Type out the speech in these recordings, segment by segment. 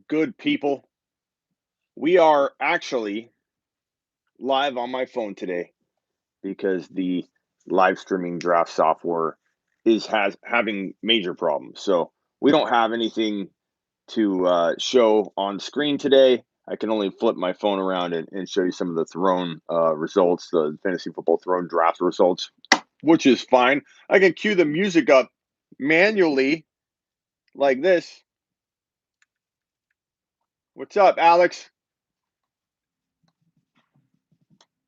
good people? We are actually live on my phone today because the live streaming draft software is having major problems. So we don't have anything to show on screen today. I can only flip my phone around and show you some of the thrown results, the fantasy football thrown draft results, which is fine. I can cue the music up manually like this. What's up, Alex?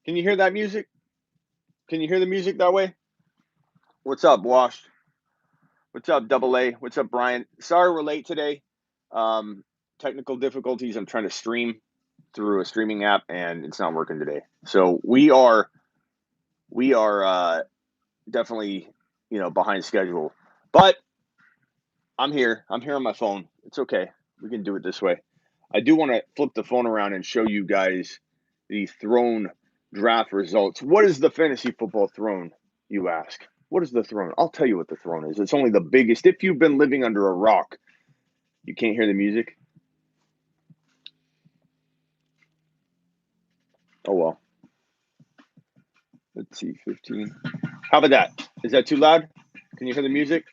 Can you hear that music? Can you hear the music that way? What's up, Wash? What's up, Double A? What's up, Brian? Sorry we're late today. Um, Technical difficulties. I'm trying to stream through a streaming app and it's not working today. So we are definitely behind schedule, but I'm here. I'm here on my phone. It's okay. We can do it this way. I do want to flip the phone around and show you guys the thrown draft results. What is the fantasy football throne, you ask? What is the throne? I'll tell you what the throne is. It's only the biggest. If you've been living under a rock, you can't hear the music. Oh, well. Let's see, 15. How about that? Is that too loud? Can you hear the music?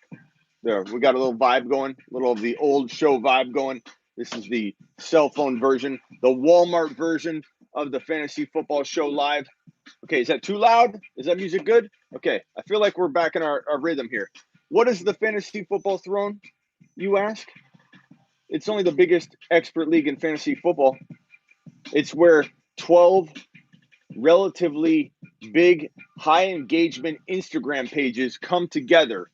There, we got a little vibe going, a little of the old show vibe going. This is the cell phone version, the Walmart version of the Fantasy Football Show live. Okay, is that too loud? Is that music good? Okay, I feel like we're back in our rhythm here. What is the Fantasy Football Throne, you ask? It's only the biggest expert league in fantasy football. It's where 12 relatively big, high engagement Instagram pages come together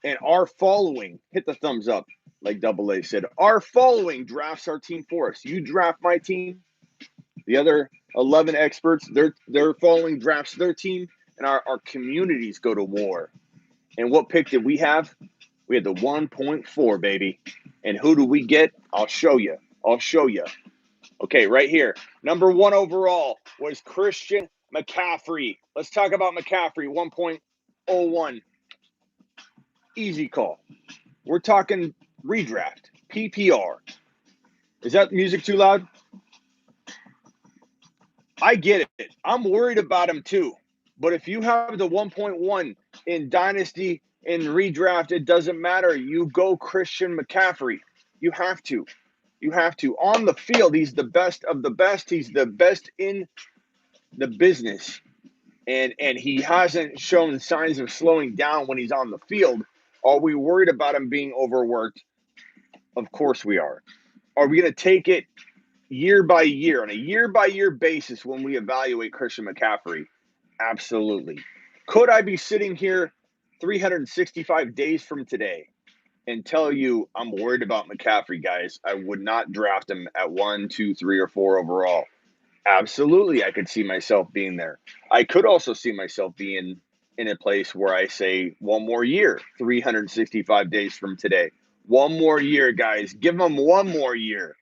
and our following, hit the thumbs up, like Double A said, our following drafts our team for us. You draft my team, the other 11 experts, their following drafts their team, and our communities go to war. And what pick did we have? We had the 1.4, baby. And who do we get? I'll show you. Okay, right here. Number 1 overall was Christian McCaffrey. Let's talk about McCaffrey, 1.01. Easy call. We're talking redraft, PPR. Is that music too loud? I get it. I'm worried about him too. But if you have the 1.1 in Dynasty, in redraft, it doesn't matter. You go Christian McCaffrey. You have to. You have to. On the field, he's the best of the best. He's the best in the business. And he hasn't shown signs of slowing down when he's on the field. Are we worried about him being overworked? Of course we are. Are we going to take it year by year, on a year-by-year basis when we evaluate Christian McCaffrey? Absolutely. Could I be sitting here 365 days from today and tell you I'm worried about McCaffrey, guys? I would not draft him at 1, 2, 3, or 4 overall. Absolutely, I could see myself being there. I could also see myself being in a place where I say one more year, 365 days from today. One more year, guys. Give them one more year.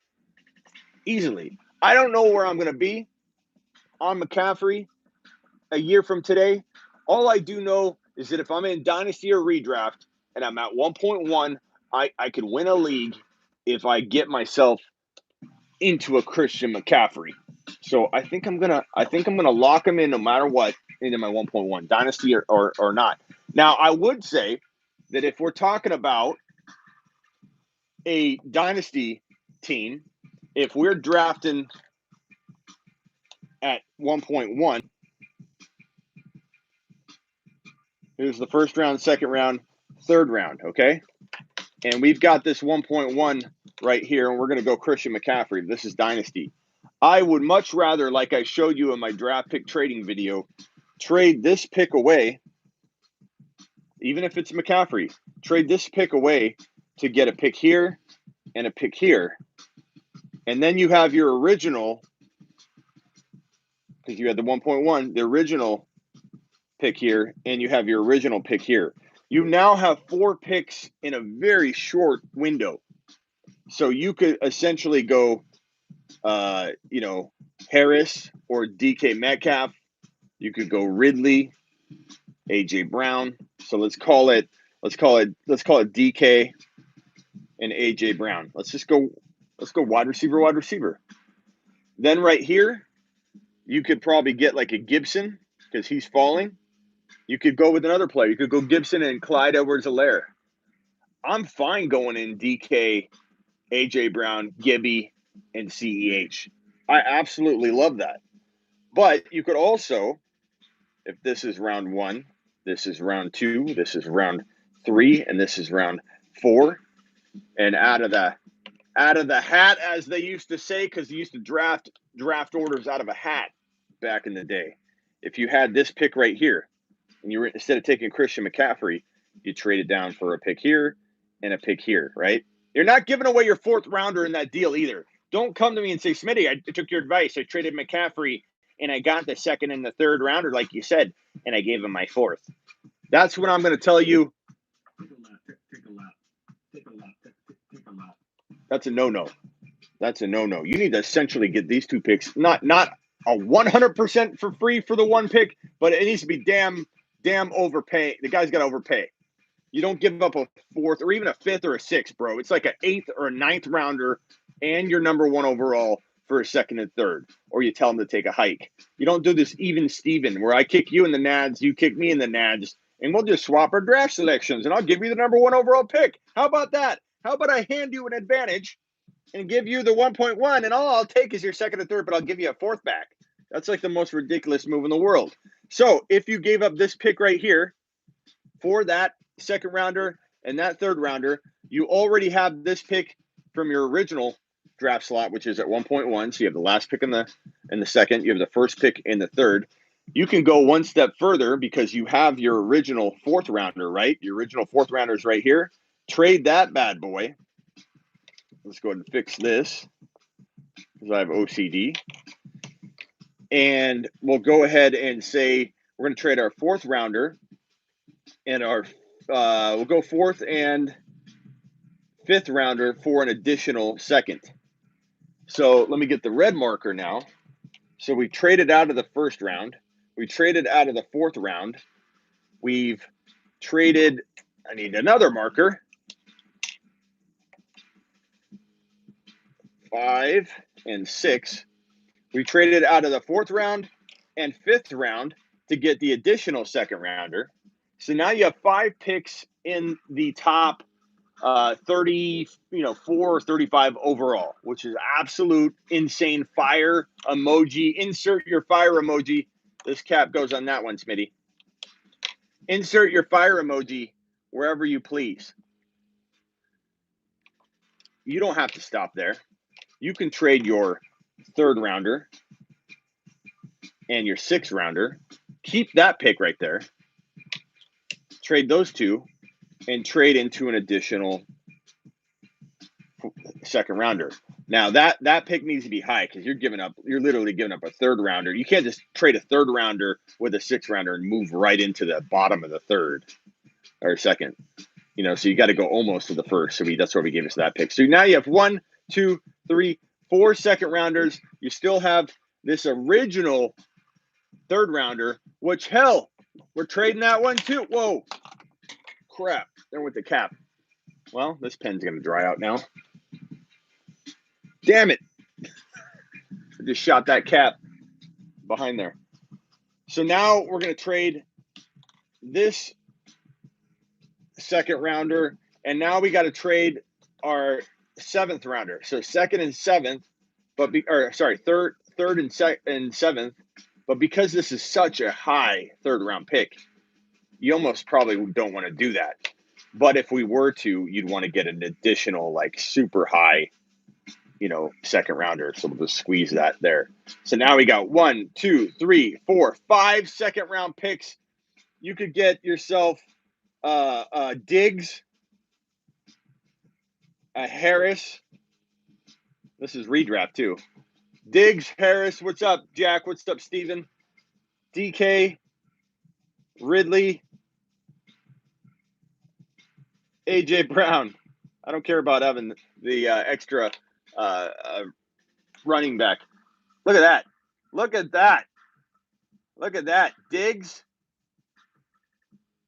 Easily. I don't know where I'm going to be on McCaffrey a year from today. All I do know is that if I'm in Dynasty or Redraft and I'm at 1.1, I could win a league if I get myself into a Christian McCaffrey. So I think I'm gonna lock him in no matter what into my 1.1 Dynasty or not. Now I would say that if we're talking about a Dynasty team, if we're drafting at 1.1, here's the first round, second round, third round, okay? And we've got this 1.1 right here, and we're going to go Christian McCaffrey. This is Dynasty. I would much rather, like I showed you in my draft pick trading video, trade this pick away, even if it's McCaffrey, trade this pick away to get a pick here and a pick here. And then you have your original, because you had the 1.1, the original pick here, and you have your original pick here. You now have 4 picks in a very short window. So you could essentially go, Harris or DK Metcalf. You could go Ridley, AJ Brown. So let's call it DK and AJ Brown. Let's just go Let's go wide receiver, wide receiver. Then right here, you could probably get like a Gibson because he's falling. You could go with another player. You could go Gibson and Clyde Edwards-Helaire. I'm fine going in DK, AJ Brown, Gibby, and CEH. I absolutely love that. But you could also, if this is round 1, this is round 2, this is round 3, and this is round 4, and out of the hat, as they used to say, because they used to draft orders out of a hat back in the day. If you had this pick right here, and you were, instead of taking Christian McCaffrey, you traded down for a pick here and a pick here, right? You're not giving away your 4th rounder in that deal either. Don't come to me and say, Smitty, I took your advice. I traded McCaffrey and I got the 2nd and the 3rd rounder, like you said, and I gave him my 4th. That's when I'm going to tell you. That's a no-no. That's a no-no. You need to essentially get these 2 picks, not a 100% for free for the 1 pick, but it needs to be damn overpay. The guy's got to overpay. You don't give up a 4th or even a 5th or a 6th, bro. It's like an 8th or a 9th rounder and your number 1 overall for a 2nd and 3rd, or you tell them to take a hike. You don't do this even Steven where I kick you in the nads, you kick me in the nads, and we'll just swap our draft selections, and I'll give you the number 1 overall pick. How about that? How about I hand you an advantage and give you the 1.1, and all I'll take is your 2nd and 3rd, but I'll give you a 4th back. That's like the most ridiculous move in the world. So if you gave up this pick right here for that 2nd rounder and that 3rd rounder, you already have this pick from your original draft slot, which is at 1.1. So you have the last pick in the 2nd, you have the 1st pick in the 3rd. You can go one step further because you have your original 4th rounder, right? Your original 4th rounder is right here. Trade that bad boy. Let's go ahead and fix this because I have OCD. And we'll go ahead and say we're going to trade our 4th rounder and our we'll go 4th and 5th rounder for an additional 2nd. So let me get the red marker now. So we traded out of the 1st round. We traded out of the 4th round. We've traded, I need another marker. 5 and 6. We traded out of the 4th round and 5th round to get the additional 2nd rounder. So now you have 5 picks in the top 34 or 35 overall, which is absolute insane. Fire emoji. Insert your fire emoji. This cap goes on that one, Smitty. Insert your fire emoji wherever you please. You don't have to stop there. You can trade your 3rd rounder and your 6th rounder. Keep that pick right there. Trade those 2 and trade into an additional 2nd rounder. Now that pick needs to be high because you're literally giving up a 3rd rounder. You can't just trade a 3rd rounder with a 6th rounder and move right into the bottom of the 3rd or 2nd. So you got to go almost to the 1st. So that's why we gave us that pick. So now you have 1, 2, 3, 4 2nd rounders. You still have this original 3rd rounder, which hell, we're trading that one too. Whoa, crap! There went the cap. Well, this pen's gonna dry out now. Damn it! I just shot that cap behind there. So now we're gonna trade this 2nd rounder, and now we got to trade our 7th rounder. So 2nd and 7th, third and 7th. But because this is such a high 3rd round pick, you almost probably don't want to do that. But if we were to, you'd want to get an additional like super high, 2nd rounder. So we'll just squeeze that there. So now we got 1, 2, 3, 4, 5 2nd round picks. You could get yourself Diggs, a Harris. This is redraft too. Diggs, Harris. What's up, Jack? What's up, Steven? DK, Ridley, AJ Brown. I don't care about having the extra running back. Look at that. Look at that. Look at that. Diggs,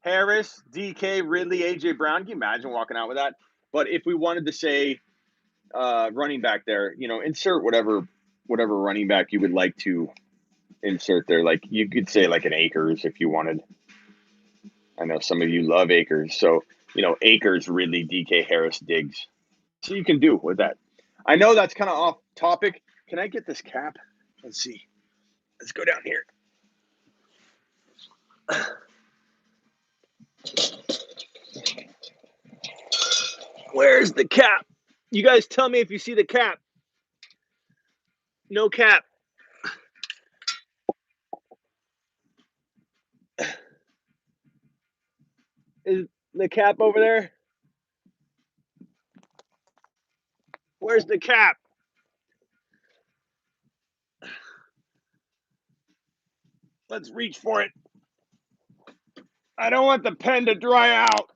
Harris, DK, Ridley, AJ Brown. Can you imagine walking out with that? But if we wanted to say running back there. Insert whatever running back you would like to insert there. Like you could say like an Akers if you wanted. I know some of you love Akers, so Akers, Ridley, DK, Harris, Diggs. So you can do with that. I know that's kind of off topic. Can I get this cap? Let's see. Let's go down here. Where's the cap? You guys tell me if you see the cap. No cap. Is the cap over there? Where's the cap? Let's reach for it. I don't want the pen to dry out.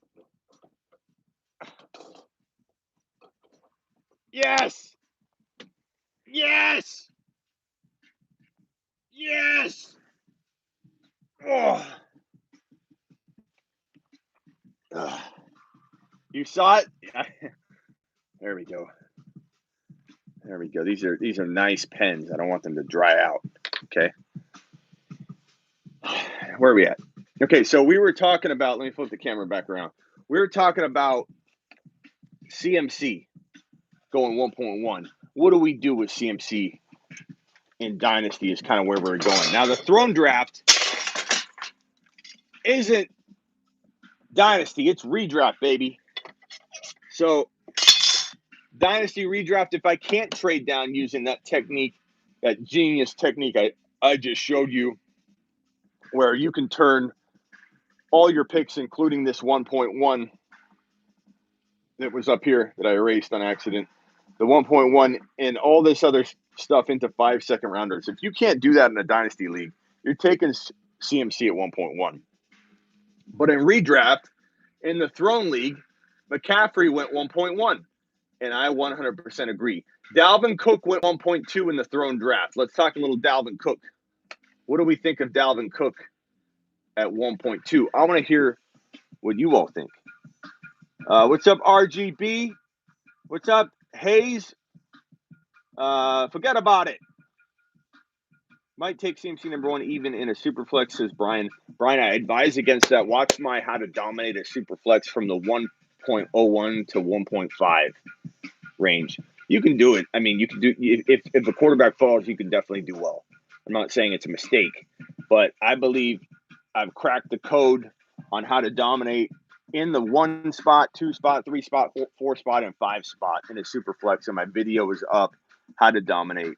Yes. Yes. Yes. Oh. You saw it? There we go. There we go. These are nice pens. I don't want them to dry out. Okay. Where are we at? Okay, so we were talking about, let me flip the camera back around. We were talking about CMC going 1.1. What do we do with CMC in Dynasty is kind of where we're going. Now, the Throne Draft isn't Dynasty. It's redraft, baby. So, Dynasty redraft, if I can't trade down using that technique, that genius technique I just showed you, where you can turn all your picks, including this 1.1 that was up here that I erased on accident, the 1.1 and all this other stuff into 5 second rounders. If you can't do that in a Dynasty league, you're taking CMC at 1.1. But in redraft, in the Throne League, McCaffrey went 1.1, and I 100% agree. Dalvin Cook went 1.2 in the Throne Draft. Let's talk a little Dalvin Cook. What do we think of Dalvin Cook at 1.2? I want to hear what you all think. What's up, RGB? What's up, Hayes? Forget about it. Might take CMC number one even in a super flex, says Brian. Brian, I advise against that. Watch my how to dominate a super flex from the 1.01 to 1.5 range. You can do it. I mean, you can do if a quarterback falls, you can definitely do well. I'm not saying it's a mistake, but I believe I've cracked the code on how to dominate in the 1 spot, 2 spot, 3 spot, 4 spot, and 5 spot in a super flex. And my video is up, how to dominate.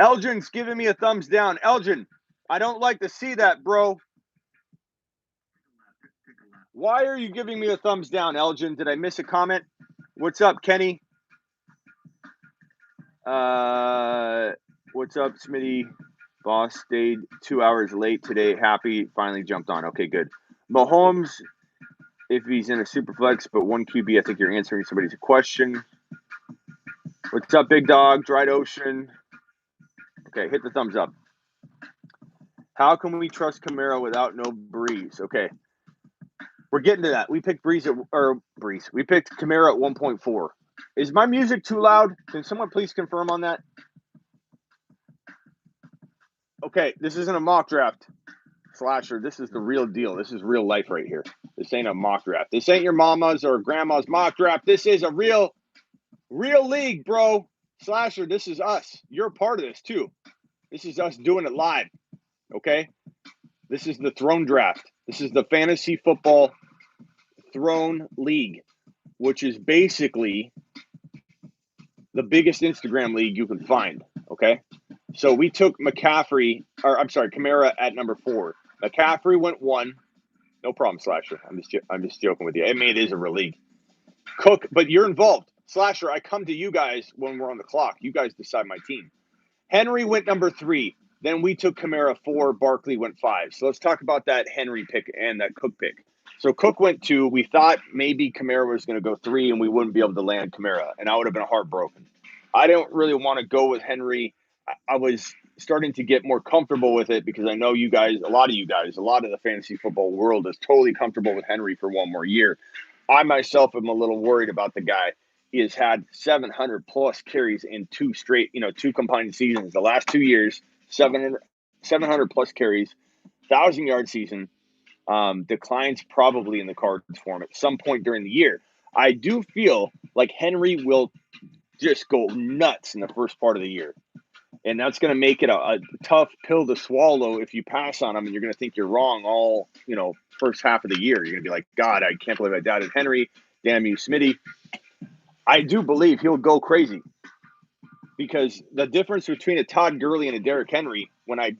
Elgin's giving me a thumbs down. Elgin, I don't like to see that, bro. Why are you giving me a thumbs down, Elgin? Did I miss a comment? What's up, Kenny? What's up, Smitty? Boss stayed 2 hours late today. Happy, finally jumped on. Okay, good. Mahomes, if he's in a super flex, but 1 QB, I think you're answering somebody's question. What's up, big dog? Dried Ocean. Okay, hit the thumbs up. How can we trust Kamara without no Breeze? Okay, we're getting to that. We picked We picked Kamara at 1.4. Is my music too loud? Can someone please confirm on that? Okay, this isn't a mock draft, Slasher. This is the real deal. This is real life right here. This ain't a mock draft. This ain't your mama's or grandma's mock draft. This is a real league, bro. Slasher, this is us. You're a part of this too. This is us doing it live. Okay? This is the Throne Draft. This is the Fantasy Football Throne League, which is basically the biggest Instagram league you can find. Okay? So we took Kamara at number 4. McCaffrey went 1. No problem, Slasher. I'm just joking with you. I mean, it is a real league. Cook, but you're involved. Slasher, I come to you guys when we're on the clock. You guys decide my team. Henry went number 3. Then we took Kamara 4. Barkley went 5. So let's talk about that Henry pick and that Cook pick. So Cook went 2. We thought maybe Kamara was going to go 3 and we wouldn't be able to land Kamara. And I would have been heartbroken. I don't really want to go with Henry. I was starting to get more comfortable with it because I know you guys, a lot of the fantasy football world is totally comfortable with Henry for one more year. I myself am a little worried about the guy. he has had 700 plus carries in two combined seasons. The last 2 years, 700 plus carries, 1,000-yard season. Declines probably in the cards for him at some point during the year. I do feel like Henry will just go nuts in the first part of the year. And that's going to make it a tough pill to swallow if you pass on him and you're going to think you're wrong all, first half of the year. You're going to be like, God, I can't believe I doubted Henry. Damn you, Smitty. I do believe he'll go crazy because the difference between a Todd Gurley and a Derrick Henry, when I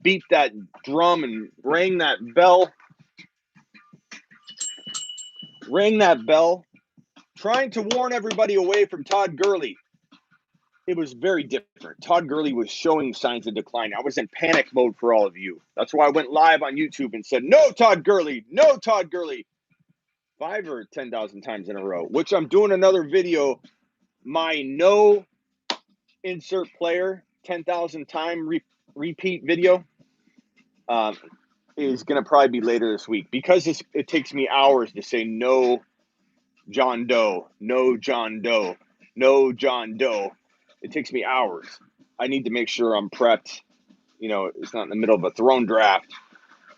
beat that drum and rang that bell, trying to warn everybody away from Todd Gurley, it was very different. Todd Gurley was showing signs of decline. I was in panic mode for all of you. That's why I went live on YouTube and said, no Todd Gurley, no Todd Gurley, 5 or 10,000 times in a row, which I'm doing another video, my no insert player 10,000 time repeat video is going to probably be later this week because it takes me hours to say no John Doe, no John Doe, no John Doe. It takes me hours. I need to make sure I'm prepped. It's not in the middle of a throne draft.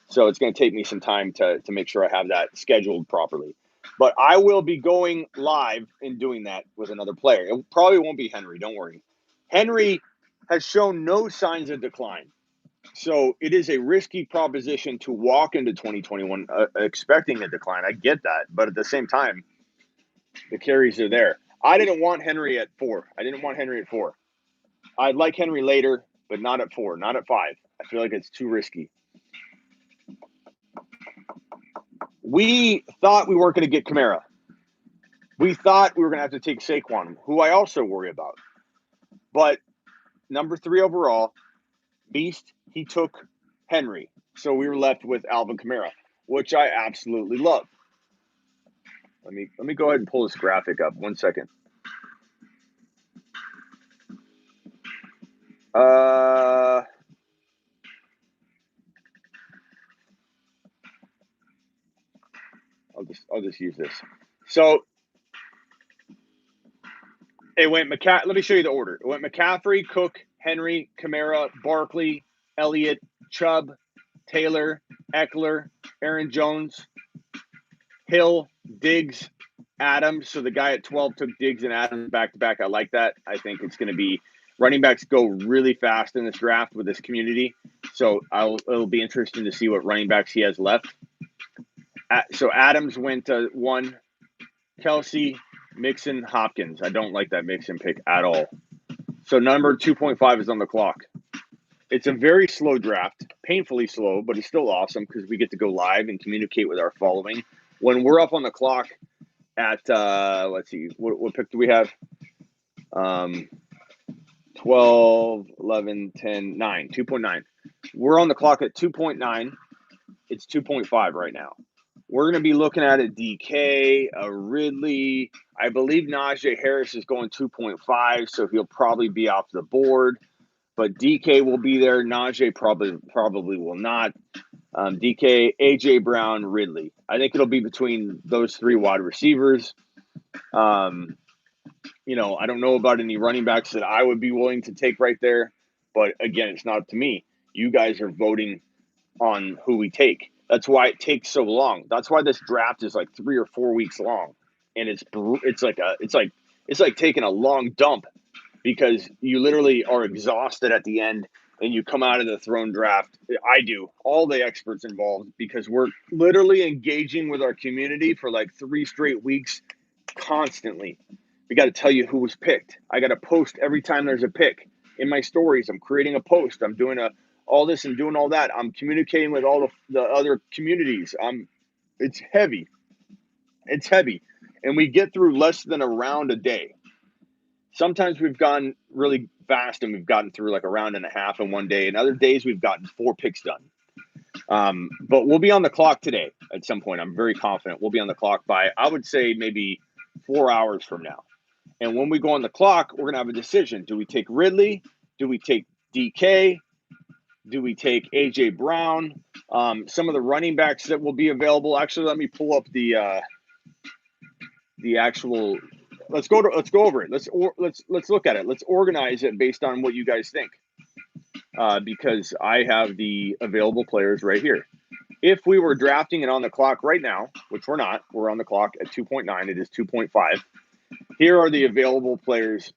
So it's going to take me some time to make sure I have that scheduled properly. But I will be going live and doing that with another player. It probably won't be Henry. Don't worry. Henry has shown no signs of decline. So it is a risky proposition to walk into 2021 expecting a decline. I get that. But at the same time, the carries are there. I didn't want Henry at 4. I'd like Henry later, but not at 4, not at 5. I feel like it's too risky. We thought we weren't going to get Kamara. We thought we were going to have to take Saquon, who I also worry about. But number 3 overall, Beast, he took Henry. So we were left with Alvin Kamara, which I absolutely love. Let me go ahead and pull this graphic up. 1 second. I'll just use this. So it went let me show you the order. It went McCaffrey, Cook, Henry, Kamara, Barkley, Elliott, Chubb, Taylor, Eckler, Aaron Jones, Hill, Diggs, Adams. So the guy at 12 took Diggs and Adams back to back. I like that. I think it's going to be running backs go really fast in this draft with this community. So it'll be interesting to see what running backs he has left. So Adams went to 1, Kelsey, Mixon, Hopkins. I don't like that Mixon pick at all. So number 2.5 is on the clock. It's a very slow draft, painfully slow, but it's still awesome because we get to go live and communicate with our following. When we're up on the clock at, let's see, what pick do we have? 12, 11, 10, 9, 2.9. We're on the clock at 2.9. It's 2.5 right now. We're going to be looking at a DK, a Ridley. I believe Najee Harris is going 2.5, so he'll probably be off the board. But DK will be there. Najee probably will not. DK, AJ Brown, Ridley. I think it'll be between those 3 wide receivers. I don't know about any running backs that I would be willing to take right there. But again, it's not up to me. You guys are voting on who we take. That's why it takes so long. That's why this draft is like 3 or 4 weeks long, and it's like taking a long dump because you literally are exhausted at the end, and you come out of the throne draft. I do, all the experts involved, because we're literally engaging with our community for like 3 straight weeks, constantly. We got to tell you who was picked. I got to post every time there's a pick in my stories. I'm creating a post. I'm doing all this and doing all that. I'm communicating with all the other communities. It's heavy. It's heavy. And we get through less than a round a day. Sometimes we've gone really fast and we've gotten through like a round and a half in one day. And other days we've gotten 4 picks done. But we'll be on the clock today at some point. I'm very confident we'll be on the clock by, I would say, maybe 4 hours from now. And when we go on the clock, we're going to have a decision. Do we take Ridley? Do we take DK? Do we take AJ Brown? Some of the running backs that will be available. Actually, let me pull up the actual let's go over it. Let's look at it. Let's organize it based on what you guys think. Because I have the available players right here. If we were drafting it on the clock right now, which we're not, we're on the clock at 2.9. It is 2.5. Here are the available players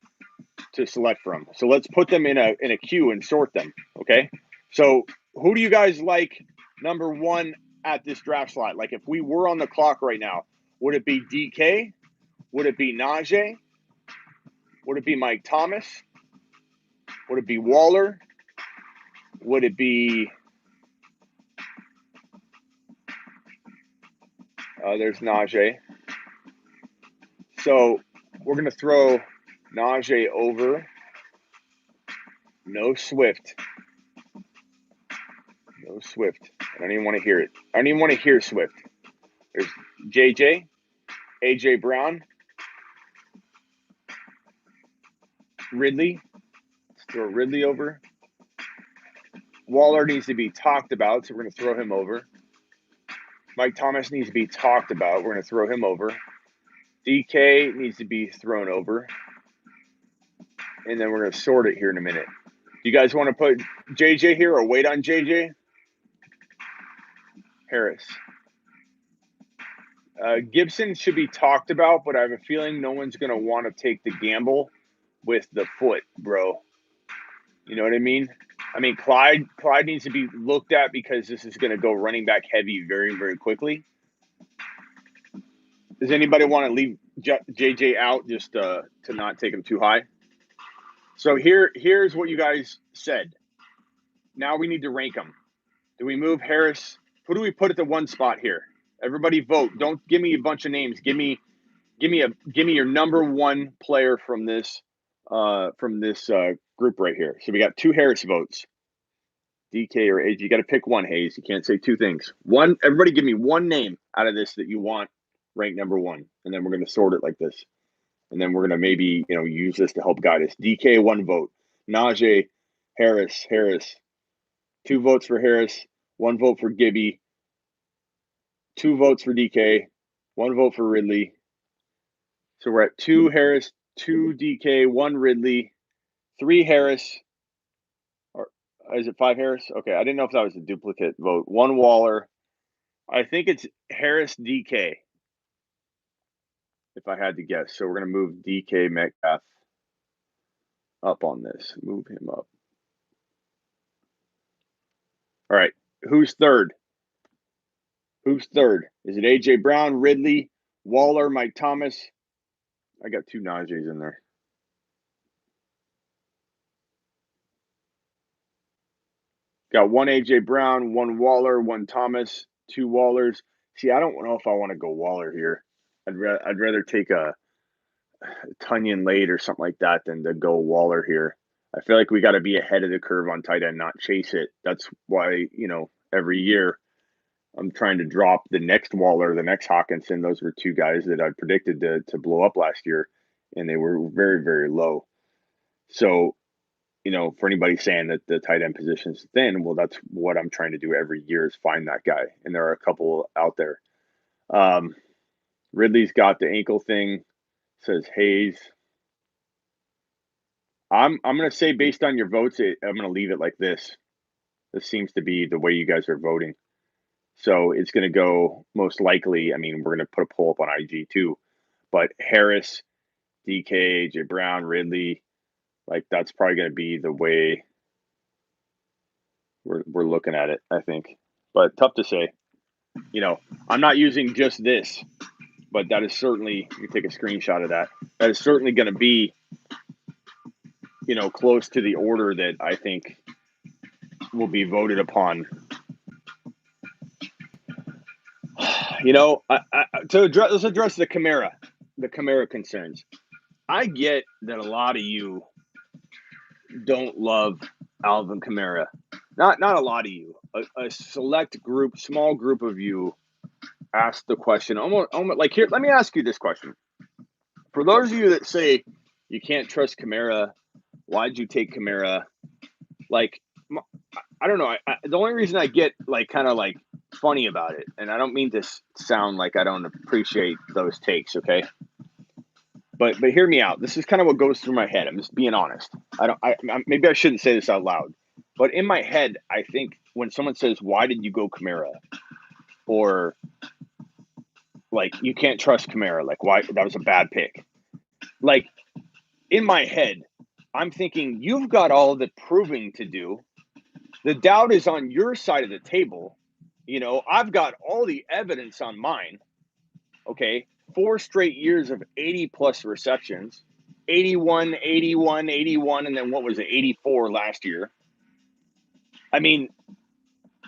to select from. So let's put them in a queue and sort them. Okay. So who do you guys like number one at this draft slot? Like if we were on the clock right now, would it be DK? Would it be Najee? Would it be Mike Thomas? Would it be Waller? Would it be there's Najee. So we're going to throw Najee over. No Swift. No Swift. I don't even want to hear it. I don't even want to hear Swift. There's JJ, AJ Brown, Ridley. Let's throw Ridley over. Waller needs to be talked about, so we're going to throw him over. Mike Thomas needs to be talked about. We're going to throw him over. DK needs to be thrown over. And then we're going to sort it here in a minute. Do you guys want to put JJ here or wait on JJ? Harris. Gibson should be talked about, but I have a feeling no one's going to want to take the gamble with the foot, bro. You know what I mean? I mean, Clyde needs to be looked at because this is going to go running back heavy very, very quickly. Does anybody want to leave JJ out just to not take him too high? So here's what you guys said. Now we need to rank them. Do we move Harris? Who do we put at the one spot here? Everybody vote. Don't give me a bunch of names. Give me your number one player from this group right here. So we got 2 Harris votes. DK or AJ. You got to pick one, Hayes. You can't say 2 things. One. Everybody give me one name out of this that you want ranked number 1, and then we're going to sort it like this. And then we're going to maybe, use this to help guide us. DK, 1 vote. Najee, Harris. 2 votes for Harris, 1 vote for Gibby, 2 votes for DK, 1 vote for Ridley. So we're at 2 Harris, 2 DK, 1 Ridley, 3 Harris. Or is it 5 Harris? Okay, I didn't know if that was a duplicate vote. 1 Waller. I think it's Harris DK, if I had to guess. So we're going to move DK Metcalf up on this. Move him up. All right, who's third? Who's third? Is it AJ Brown, Ridley, Waller, Mike Thomas? I got 2 Najees in there. Got 1 AJ Brown, 1 Waller, 1 Thomas, 2 Wallers. See, I don't know if I want to go Waller here. I'd rather take a Tunyon late or something like that than to go Waller here. I feel like we got to be ahead of the curve on tight end, not chase it. That's why, every year I'm trying to drop the next Waller, the next Hawkinson. Those were 2 guys that I predicted to blow up last year, and they were very, very low. So, for anybody saying that the tight end position is thin, well, that's what I'm trying to do every year is find that guy. And there are a couple out there. Ridley's got the ankle thing, says Hayes. I'm going to say based on your votes, I'm going to leave it like this. This seems to be the way you guys are voting. So it's going to go most likely. I mean, we're going to put a poll up on IG too, but Harris, DK, AJ Brown, Ridley, like that's probably going to be the way we're looking at it, I think. But tough to say. I'm not using just this, but that is certainly, you take a screenshot of that. That is certainly going to be, close to the order that I think will be voted upon. Let's address the Kamara concerns. I get that a lot of you don't love Alvin Kamara. Not a lot of you. A select group, small group of you asked the question. Almost like here. Let me ask you this question. For those of you that say you can't trust Kamara, why'd you take Kamara? Like, I don't know. The only reason I get kind of funny about it, and I don't mean to sound like I don't appreciate those takes, okay? But hear me out. This is kind of what goes through my head. I'm just being honest. Maybe I shouldn't say this out loud, but in my head, I think when someone says, "Why did you go Kamara?" or like, "You can't trust Kamara," like, "Why that was a bad pick." Like, in my head, I'm thinking you've got all the proving to do. The doubt is on your side of the table. I've got all the evidence on mine. Okay. 4 straight years of 80 plus receptions, 81, 81, 81, and then what was it, 84 last year. I mean,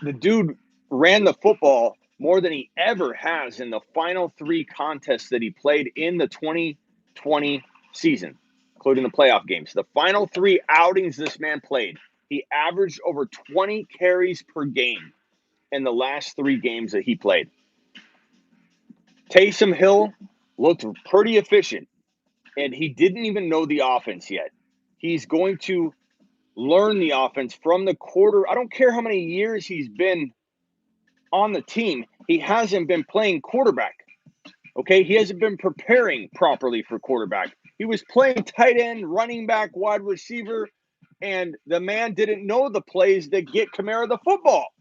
the dude ran the football more than he ever has in the final 3 contests that he played in the 2020 season, including the playoff games. The final 3 outings this man played, he averaged over 20 carries per game in the last 3 games that he played. Taysom Hill looked pretty efficient, and he didn't even know the offense yet. He's going to learn the offense from the quarter. I don't care how many years he's been on the team. He hasn't been playing quarterback. Okay, he hasn't been preparing properly for quarterback. He was playing tight end, running back, wide receiver, and the man didn't know the plays that get Kamara the football.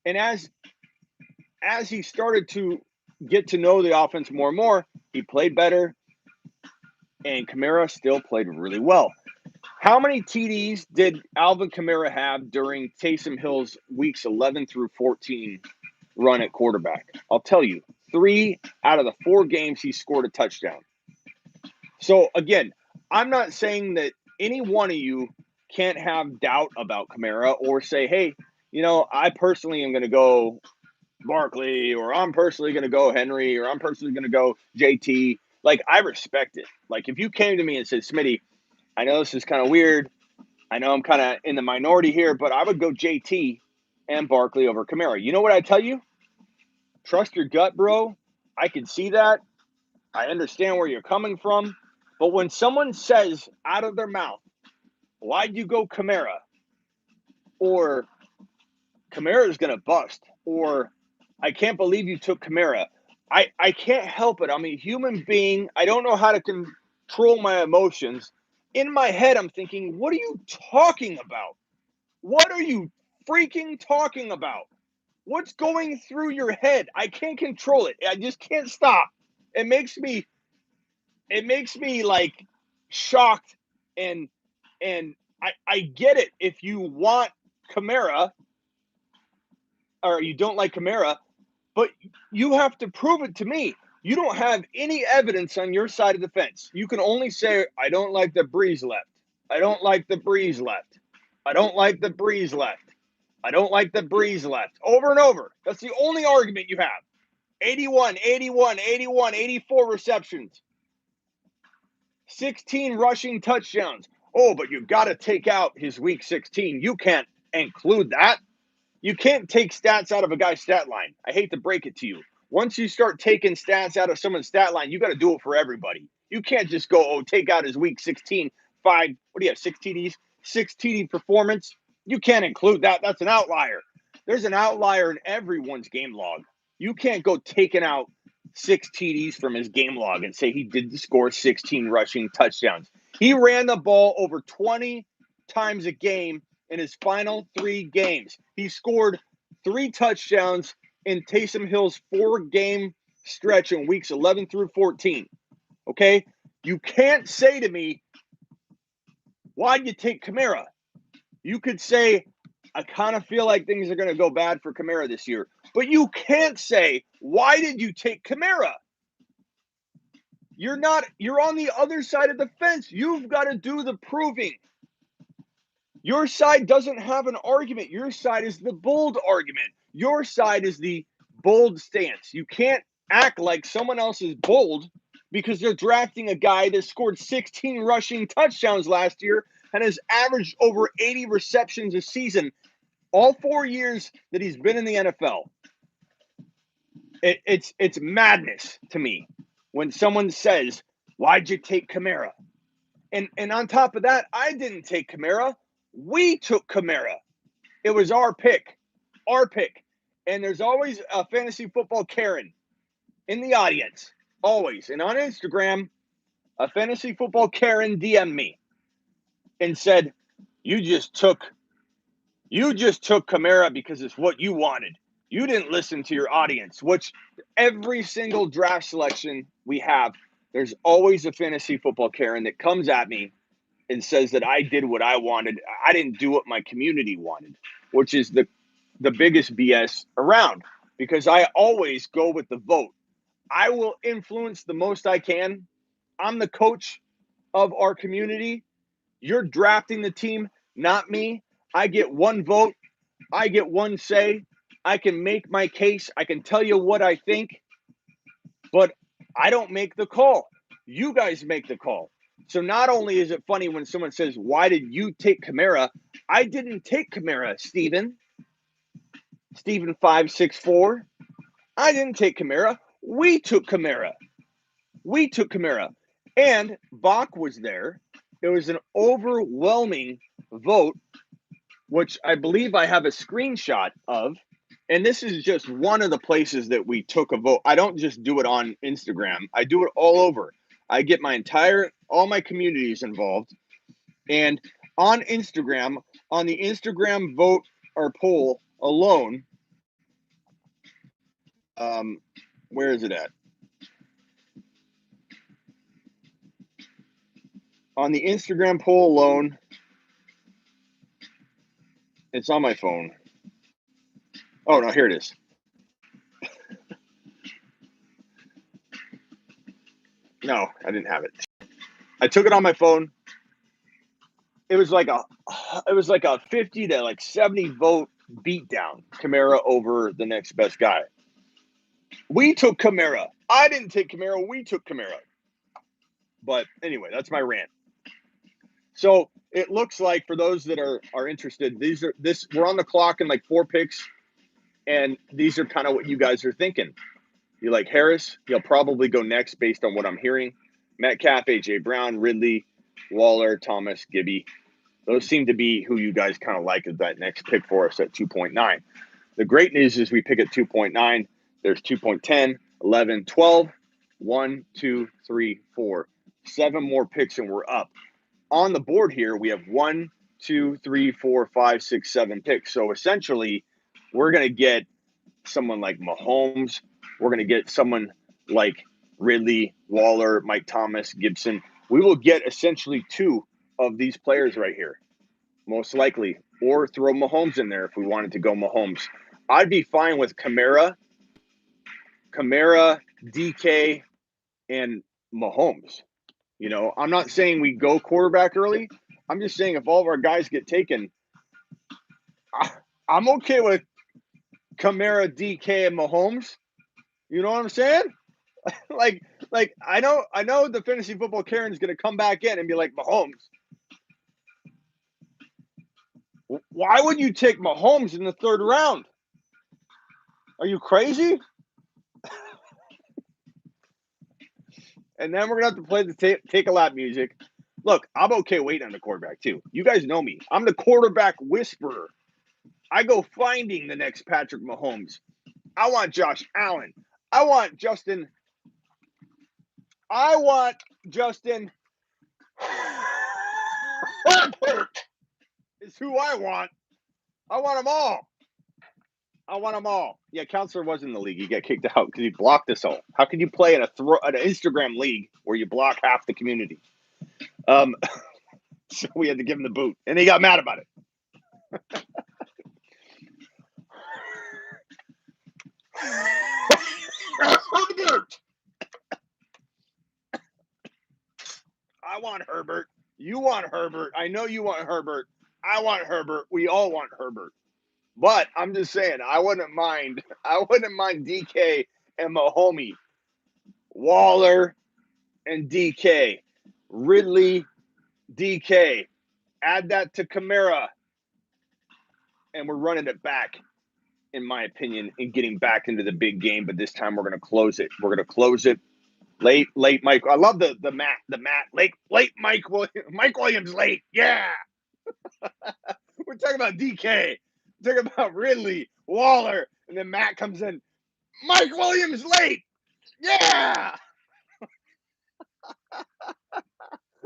And as he started to get to know the offense more and more, he played better, and Kamara still played really well. How many TDs did Alvin Kamara have during Taysom Hill's weeks 11 through 14 run at quarterback? I'll tell you, 3 out of the 4 games he scored a touchdown. So again, I'm not saying that any one of you can't have doubt about Kamara or say, hey, I personally am going to go Barkley, or I'm personally going to go Henry, or I'm personally going to go JT. Like, I respect it. Like, if you came to me and said, Smitty, I know this is kind of weird. I know I'm kind of in the minority here, but I would go JT and Barkley over Kamara. You know what I tell you? Trust your gut, bro. I can see that. I understand where you're coming from. But when someone says out of their mouth, why'd you go Kamara? Or Kamara is going to bust. Or I can't believe you took Kamara. I can't help it. I'm a human being. I don't know how to control my emotions. In my head, I'm thinking, what are you talking about? What are you freaking talking about? What's going through your head? I can't control it. I just can't stop. It makes me like shocked, and I get it if you want Kamara or you don't like Kamara, but you have to prove it to me. You don't have any evidence on your side of the fence. You can only say, I don't like the Breeze left. I don't like the Breeze left. I don't like the Breeze left. I don't like the Breeze left. Over and over. That's the only argument you have. 81, 81, 81, 84 receptions. 16 rushing touchdowns. Oh, but you got to take out his week 16. You can't include that. You can't take stats out of a guy's stat line. I hate to break it to you. Once you start taking stats out of someone's stat line, you got to do it for everybody. You can't just go, take out his week 16, 5, what do you have, 6 TDs? 6 TD performance. You can't include that. That's an outlier. There's an outlier in everyone's game log. You can't go taking out 6 TDs from his game log and say he did score 16 rushing touchdowns. He ran the ball over 20 times a game in his final 3 games. He scored 3 touchdowns in Taysom Hill's 4-game stretch in weeks 11 through 14. Okay? You can't say to me, why'd you take Kamara? You could say, I kind of feel like things are going to go bad for Kamara this year. But you can't say, why did you take Kamara? You're on the other side of the fence. You've got to do the proving. Your side doesn't have an argument. Your side is the bold argument. Your side is the bold stance. You can't act like someone else is bold because they're drafting a guy that scored 16 rushing touchdowns last year and has averaged over 80 receptions a season all 4 years that he's been in the NFL. It's madness to me when someone says, why'd you take Kamara? And on top of that, I didn't take Kamara. We took Kamara. It was our pick. Our pick. And there's always a fantasy football Karen in the audience. Always. And on Instagram, A fantasy football Karen DM'd me and said, you just took Kamara because it's what you wanted. You didn't listen to your audience, which every single draft selection we have, there's always a fantasy football Karen that comes at me and says that I did what I wanted. I didn't do what my community wanted, which is the biggest BS around, because I always go with the vote. I will influence the most I can. I'm the coach of our community. You're drafting the team, not me. I get one vote. I get one say. I can make my case. I can tell you what I think, but I don't make the call. You guys make the call. So not only is it funny when someone says, why did you take Kamara? I didn't take Kamara, Steven 564. I didn't take Kamara. We took Kamara. And Bach was there. It was an overwhelming vote, which I believe I have a screenshot of. And this is just one of the places that we took a vote. I don't just do it on Instagram. I do it all over. I get all my communities involved. And on Instagram, on the Instagram vote or poll alone, where is it at? On the Instagram poll alone, it's on my phone. Oh, no, here it is. No, I didn't have it. I took it on my phone. It was like a 50 to like 70 vote beatdown. Kamara over the next best guy. We took Kamara. I didn't take Kamara. We took Kamara. But anyway, that's my rant. So it looks like, for those that are interested, we're on the clock in like 4 picks, and these are kind of what you guys are thinking. You like Harris? He'll probably go next based on what I'm hearing. Metcalf, AJ Brown, Ridley, Waller, Thomas, Gibby. Those seem to be who you guys kind of like as that next pick for us at 2.9. The great news is we pick at 2.9. There's 2.10, 11, 12, 1, 2, 3, 4. 7 more picks and we're up. On the board here, we have 1, 2, 3, 4, 5, 6, 7 picks. So essentially, we're going to get someone like Mahomes. We're going to get someone like Ridley, Waller, Mike Thomas, Gibson. We will get essentially 2 of these players right here, most likely, or throw Mahomes in there if we wanted to go Mahomes. I'd be fine with Kamara, DK, and Mahomes. You know, I'm not saying we go quarterback early. I'm just saying if all of our guys get taken, I'm okay with Kamara, DK, and Mahomes. You know what I'm saying? like I know the fantasy football Karen's going to come back in and be like, Mahomes. Why would you take Mahomes in the 3rd round? Are you crazy? And then we're going to have to play the take a lap music. Look, I'm okay waiting on the quarterback too. You guys know me. I'm the quarterback whisperer. I go finding the next Patrick Mahomes. I want Josh Allen. I want Justin Herbert is who I want. I want them all. Yeah, Counselor was in the league. He got kicked out because he blocked us all. How can you play in an Instagram league where you block half the community? So we had to give him the boot, and he got mad about it. Herbert. I want Herbert. You want Herbert. I know you want Herbert. I want Herbert. We all want Herbert. But I'm just saying, I wouldn't mind DK and Mahomes, Waller and DK, Ridley, DK. Add that to Kamara, and we're running it back, in my opinion, and getting back into the big game. But this time we're going to close it. We're going to close it late, Mike. I love the Matt late Mike Williams late. Yeah. We're talking about DK. We're talking about Ridley, Waller, and then Matt comes in. Mike Williams late. Yeah.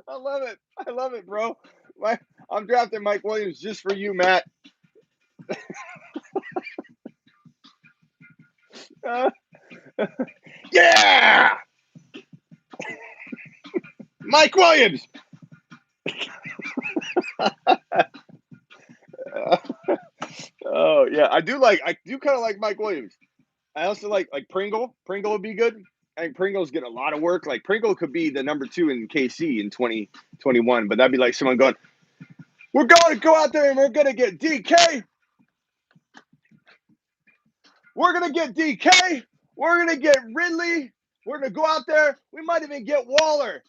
I love it. I love it, bro. I'm drafting Mike Williams just for you, Matt. Uh, yeah, Mike Williams. Uh, oh yeah, I do kind of like Mike Williams. I also like Pringle. Pringle would be good. I think Pringle's getting a lot of work. Like Pringle could be the number 2 in KC in 2021, but that'd be like someone going, "We're going to go out there and we're going to get DK. We're going to get DK. We're going to get Ridley. We're going to go out there. We might even get Waller.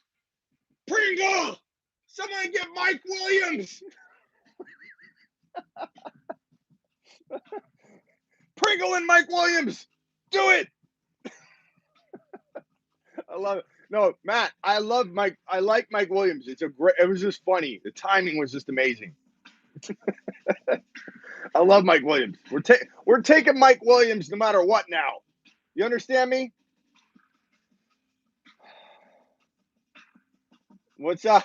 Pringle, someone get Mike Williams. Pringle and Mike Williams. Do it." I love it. No, Matt, I like Mike Williams. It was just funny. The timing was just amazing. I love Mike Williams. We're taking Mike Williams no matter what now. You understand me? What's up?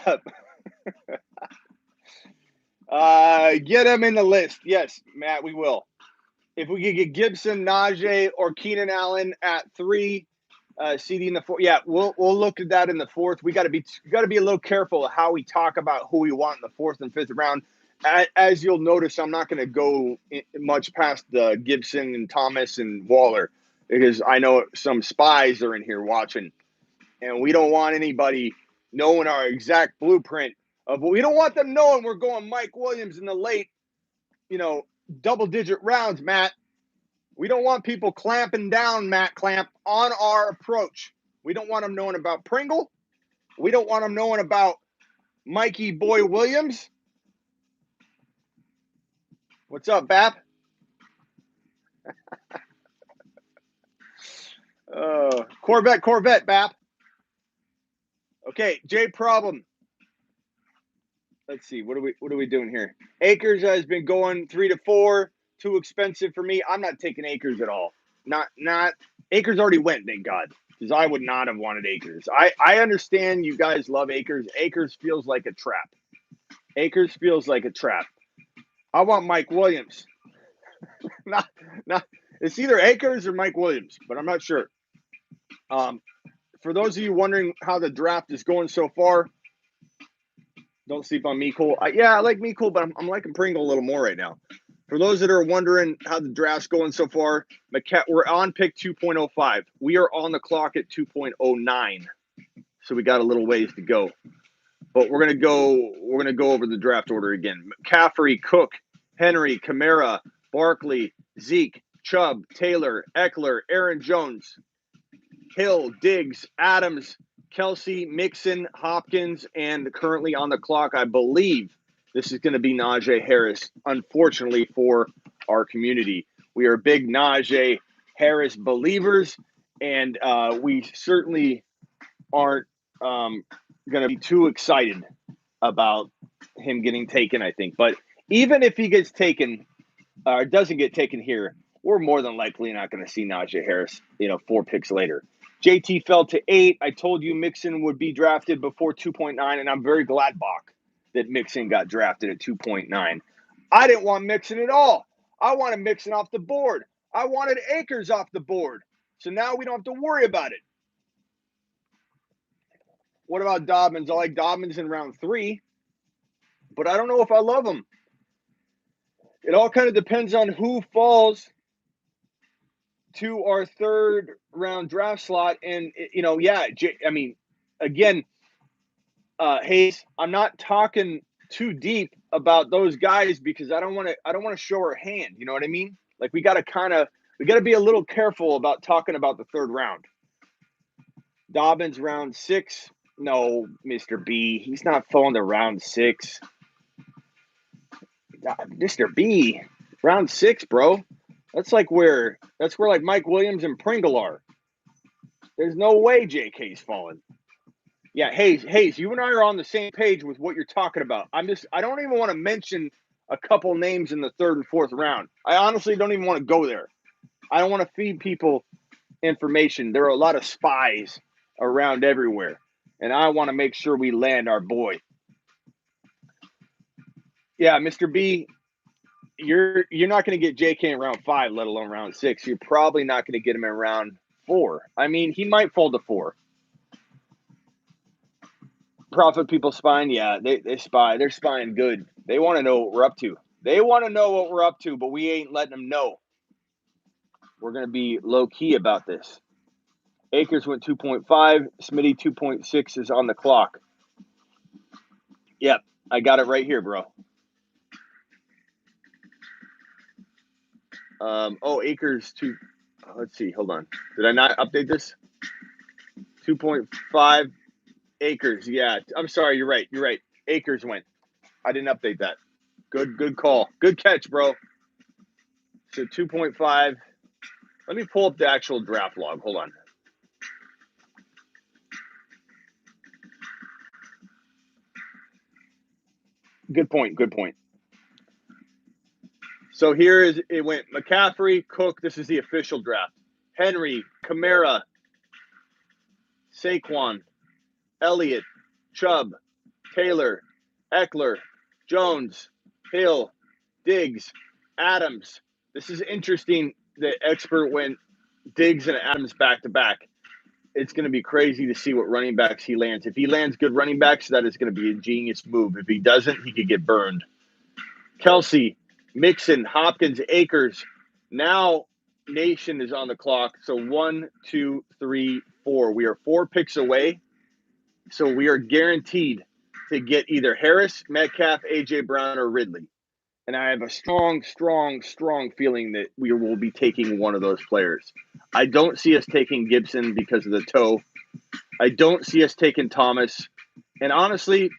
Get him in the list. Yes, Matt, we will. If we could get Gibson, Najee, or Keenan Allen at 3, CD in the 4th. Yeah, we'll look at that in the 4th. We got to be a little careful of how we talk about who we want in the 4th and 5th round. As you'll notice, I'm not going to go much past the Gibson and Thomas and Waller because I know some spies are in here watching, and we don't want anybody knowing our exact blueprint of. We don't want them knowing we're going Mike Williams in the late, double-digit rounds, Matt. We don't want people clamping down, Matt Clamp, on our approach. We don't want them knowing about Pringle. We don't want them knowing about Mikey Boy Williams. What's up, Bap? Corvette, Bap. Okay, J Problem. Let's see. What are we doing here? Akers has been going 3 to 4. Too expensive for me. I'm not taking Akers at all. Not Akers already went, thank God. Because I would not have wanted Akers. I understand you guys love Akers. Akers feels like a trap. Akers feels like a trap. I want Mike Williams. not it's either Akers or Mike Williams, but I'm not sure. For those of you wondering how the draft is going so far, don't sleep on Mecole. I like Mecole, but I'm liking Pringle a little more right now. For those that are wondering how the draft's going so far, we're on pick 2.05. We are on the clock at 2.09. So we got a little ways to go. But we're gonna go over the draft order again. McCaffrey, Cook, Henry, Kamara, Barkley, Zeke, Chubb, Taylor, Eckler, Aaron Jones, Hill, Diggs, Adams, Kelsey, Mixon, Hopkins, and currently on the clock, I believe this is going to be Najee Harris, unfortunately for our community. We are big Najee Harris believers, and we certainly aren't going to be too excited about him getting taken, I think. But even if he gets taken or doesn't get taken here, we're more than likely not going to see Najee Harris, 4 picks later. JT fell to 8. I told you Mixon would be drafted before 2.9, and I'm very glad, Bach, that Mixon got drafted at 2.9. I didn't want Mixon at all. I wanted Mixon off the board. I wanted Akers off the board. So now we don't have to worry about it. What about Dobbins? I like Dobbins in round 3, but I don't know if I love him. It all kind of depends on who falls to our 3rd round draft slot. And, again, Hayes, I'm not talking too deep about those guys because I don't want to show our hand. You know what I mean? Like we got to be a little careful about talking about the 3rd round. Dobbins round 6. No, Mr. B, he's not falling to round 6. Mr. B, round 6, bro. That's where like Mike Williams and Pringle are. There's no way JK's falling. Yeah, Hayes, you and I are on the same page with what you're talking about. I don't even want to mention a couple names in the 3rd and 4th round. I honestly don't even want to go there. I don't want to feed people information. There are a lot of spies around everywhere. and I want to make sure we land our boy. Yeah, Mr. B, you're not going to get JK in round 5, let alone round 6. You're probably not going to get him in round 4. I mean, he might fall to 4. Profit people spying, yeah, they spy. They're spying good. They want to know what we're up to. They want to know what we're up to, but we ain't letting them know. We're going to be low-key about this. Akers went 2.5. Smitty 2.6 is on the clock. Yep, I got it right here, bro. Akers 2. Let's see. Hold on. Did I not update this? 2.5 Akers. Yeah, I'm sorry. You're right. Akers went. I didn't update that. Good call. Good catch, bro. So 2.5. Let me pull up the actual draft log. Hold on. Good point. So it went McCaffrey, Cook. This is the official draft. Henry, Kamara, Saquon, Elliott, Chubb, Taylor, Eckler, Jones, Hill, Diggs, Adams. This is interesting. The expert went Diggs and Adams back to back. It's going to be crazy to see what running backs he lands. If he lands good running backs, that is going to be a genius move. If he doesn't, he could get burned. Kelsey, Mixon, Hopkins, Akers. Now Nation is on the clock. So 1, 2, 3, 4. We are 4 picks away. So we are guaranteed to get either Harris, Metcalf, A.J. Brown, or Ridley. And I have a strong feeling that we will be taking one of those players. I don't see us taking Gibson because of the toe. I don't see us taking Thomas. And honestly,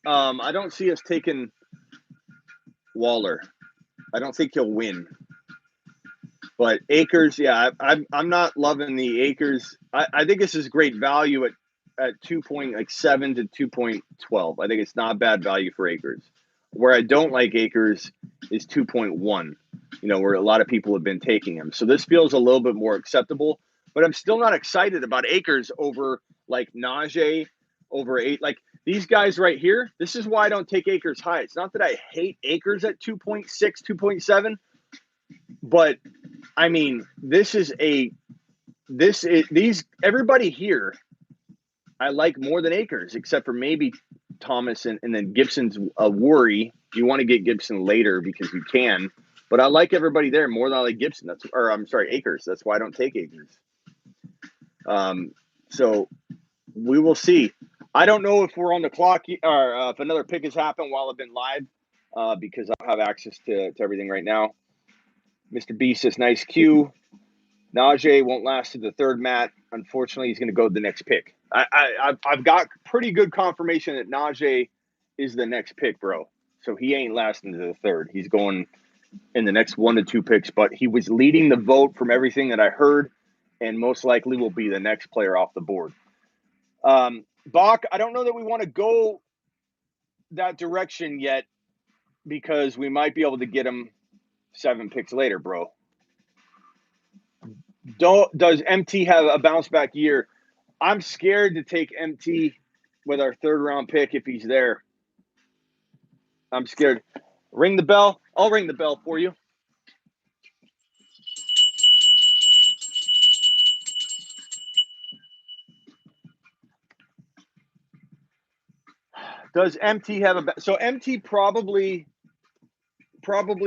I don't see us taking Waller. I don't think he'll win. But Akers, yeah, I'm not loving the Akers. I think this is great value at 2.7 to 2.12. I think it's not bad value for Akers. Where I don't like Akers is 2.1, where a lot of people have been taking him. So this feels a little bit more acceptable, but I'm still not excited about Akers over like Najee, over 8. Like these guys right here, this is why I don't take Akers high. It's not that I hate Akers at 2.6, 2.7, but I mean, everybody here I like more than Akers, except for maybe Thomas and then Gibson's a worry. You want to get Gibson later because you can, but I like everybody there more than I like Gibson. Akers. That's why I don't take Akers. So we will see. I don't know if we're on the clock or if another pick has happened while I've been live because I have access to everything right now. Mr. B says, nice cue. Najee won't last to the third, Matt. Unfortunately, he's going to go to the next pick. I've got pretty good confirmation that Najee is the next pick, bro. So he ain't lasting to the third. He's going in the next 1 to 2 picks, but he was leading the vote from everything that I heard, and most likely will be the next player off the board. Bach, I don't know that we want to go that direction yet because we might be able to get him 7 picks later, bro. Does MT have a bounce back year? I'm scared to take MT with our 3rd round pick if he's there. I'm scared. Ring the bell. I'll ring the bell for you. Does MT have so MT probably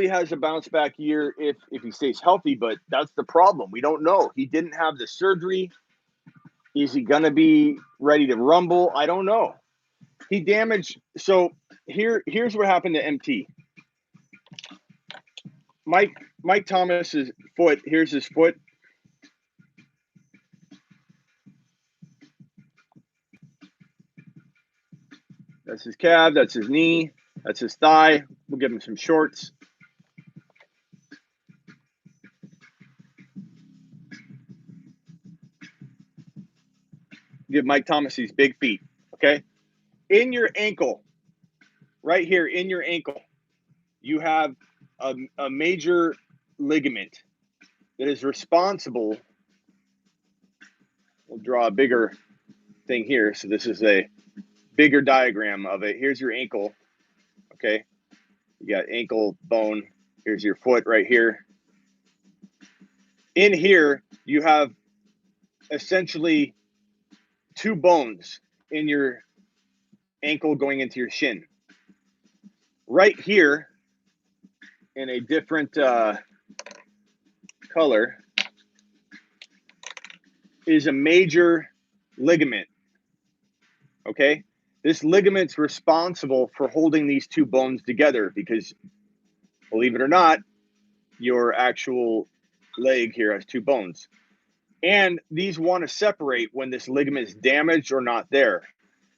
has a bounce back year if he stays healthy, but that's the problem. We don't know. He didn't have the surgery. Is he going to be ready to rumble? I don't know. He damaged. So here's what happened to MT. Mike Thomas's foot. Here's his foot. That's his calf. That's his knee. That's his thigh. We'll give him some shorts. Give Mike Thomas these big feet, okay? In your ankle, right here in your ankle, you have a major ligament that is responsible. we'll draw a bigger thing here. So this is a bigger diagram of it. Here's your ankle. Okay. You got ankle bone. Here's your foot right here. In here, you have essentially two bones in your ankle going into your shin. Right here, in a different color, is a major ligament. Okay? This ligament's responsible for holding these two bones together because, believe it or not, your actual leg here has two bones. And these want to separate when this ligament is damaged or not there.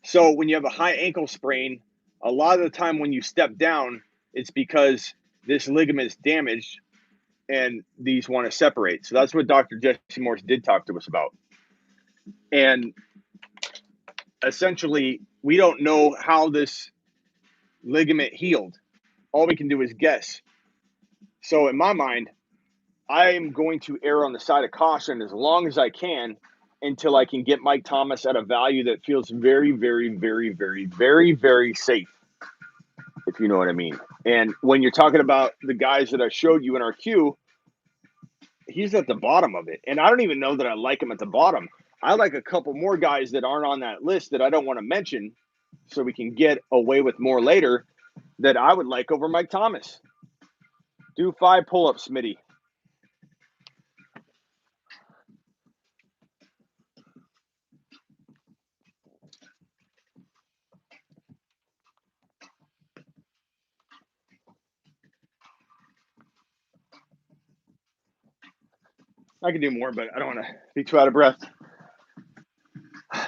So when you have a high ankle sprain, a lot of the time when you step down, it's because this ligament is damaged and these want to separate. So that's what Dr. Jesse Morse did talk to us about. And essentially, we don't know how this ligament healed. All we can do is guess. So in my mind, I am going to err on the side of caution as long as I can until I can get Mike Thomas at a value that feels very, very, very, very, very, very safe, if you know what I mean. And when you're talking about the guys that I showed you in our queue, he's at the bottom of it. And I don't even know that I like him at the bottom. I like a couple more guys that aren't on that list that I don't want to mention so we can get away with more later that I would like over Mike Thomas. Do 5 pull-ups, Smitty. I can do more, but I don't want to be too out of breath.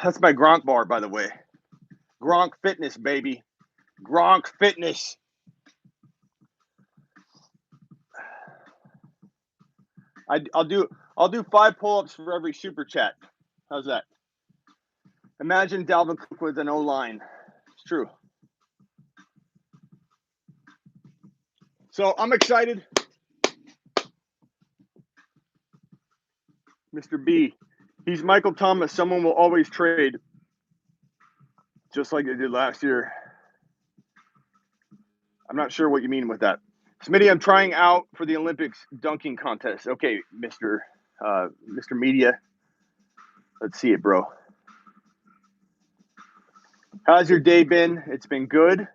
That's my Gronk bar, by the way. Gronk Fitness, baby. Gronk Fitness. I'll do 5 pull-ups for every super chat. How's that? Imagine Dalvin Cook with an O-line. It's true. So I'm excited. Mr. B. He's Michael Thomas. Someone will always trade. Just like they did last year. I'm not sure what you mean with that. Smitty, I'm trying out for the Olympics dunking contest. Okay, Mr. Media. Let's see it, bro. How's your day been? It's been good.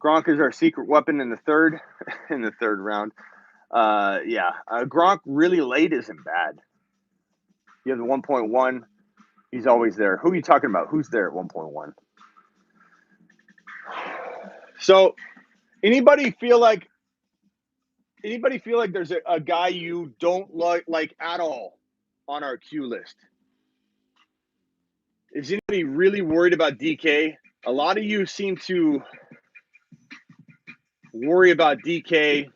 Gronk is our secret weapon in the third round. Gronk really late isn't bad. You have the 1.1. He's always there. Who are you talking about? Who's there at 1.1? So, anybody feel like there's a guy you don't like at all on our queue list? Is anybody really worried about DK? A lot of you seem to worry about DK.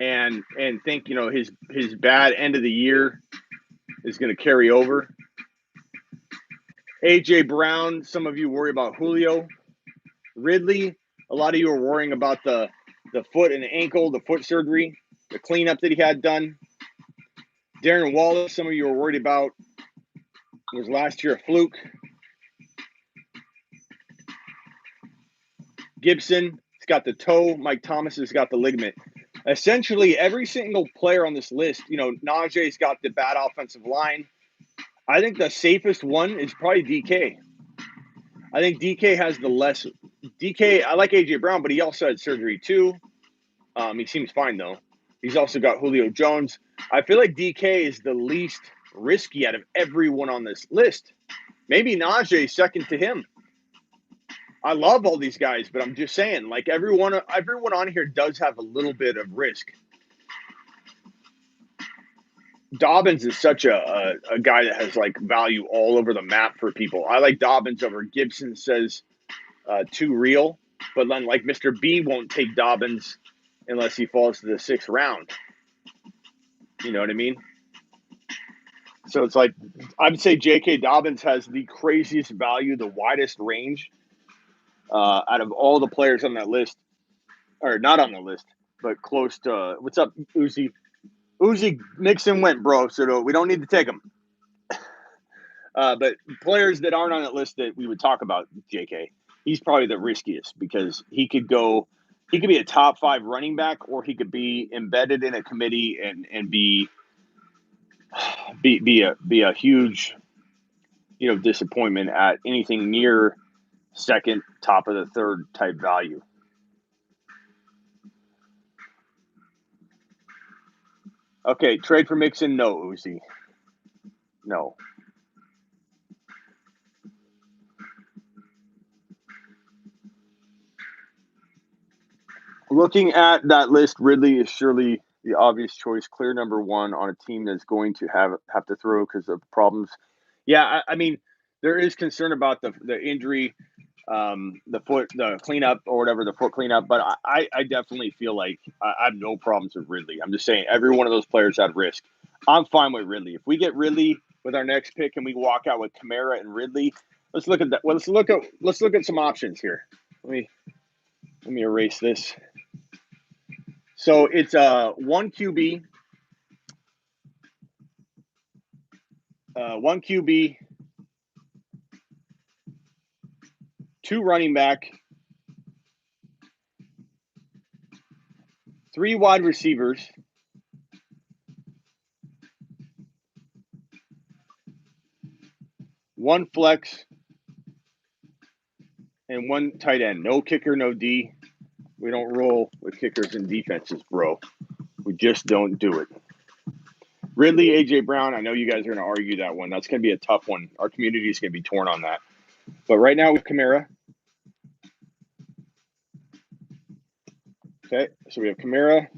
And think his bad end of the year is going to carry over. AJ Brown, some of you worry about Julio. Ridley, a lot of you are worrying about the foot and the ankle, the foot surgery, the cleanup that he had done. Darren Wallace, some of you are worried about, was last year a fluke. Gibson, he's got the toe. Mike Thomas has got the ligament. Essentially, every single player on this list, Najee's got the bad offensive line. I think the safest one is probably DK. I think DK has the less. DK, I like AJ Brown, but he also had surgery too. He seems fine though. He's also got Julio Jones. I feel like DK is the least risky out of everyone on this list. Maybe Najee second to him. I love all these guys, but I'm just saying, like everyone on here does have a little bit of risk. Dobbins is such a guy that has like value all over the map for people. I like Dobbins over Gibson, says too real, but then like Mr. B won't take Dobbins unless he falls to the 6th round. You know what I mean? So it's like I would say J.K. Dobbins has the craziest value, the widest range out of all the players on that list, or not on the list, but close to. What's up, Uzi? Uzi Nixon went, bro, so we don't need to take him. But players that aren't on that list that we would talk about, JK, he's probably the riskiest because he could be a top 5 running back, or he could be embedded in a committee and be a huge, disappointment at anything near second, top of the third type value. Okay, trade for Mixon, no, Uzi. No. Looking at that list, Ridley is surely the obvious choice, clear number 1 on a team that's going to have to throw because of problems. Yeah, I mean, there is concern about the injury, the cleanup or whatever, the foot cleanup. But I definitely feel like I have no problems with Ridley. I'm just saying every one of those players at risk. I'm fine with Ridley. If we get Ridley with our next pick and we walk out with Kamara and Ridley, let's look at that. Well, let's look at some options here. Let me erase this. So it's one QB, 2 running back, 3 wide receivers, 1 flex, and 1 tight end. No kicker, no D. We don't roll with kickers and defenses, bro. We just don't do it. Ridley, A.J. Brown, I know you guys are going to argue that one. That's going to be a tough one. Our community is going to be torn on that. But right now with Kamara. Okay, so we have Kamara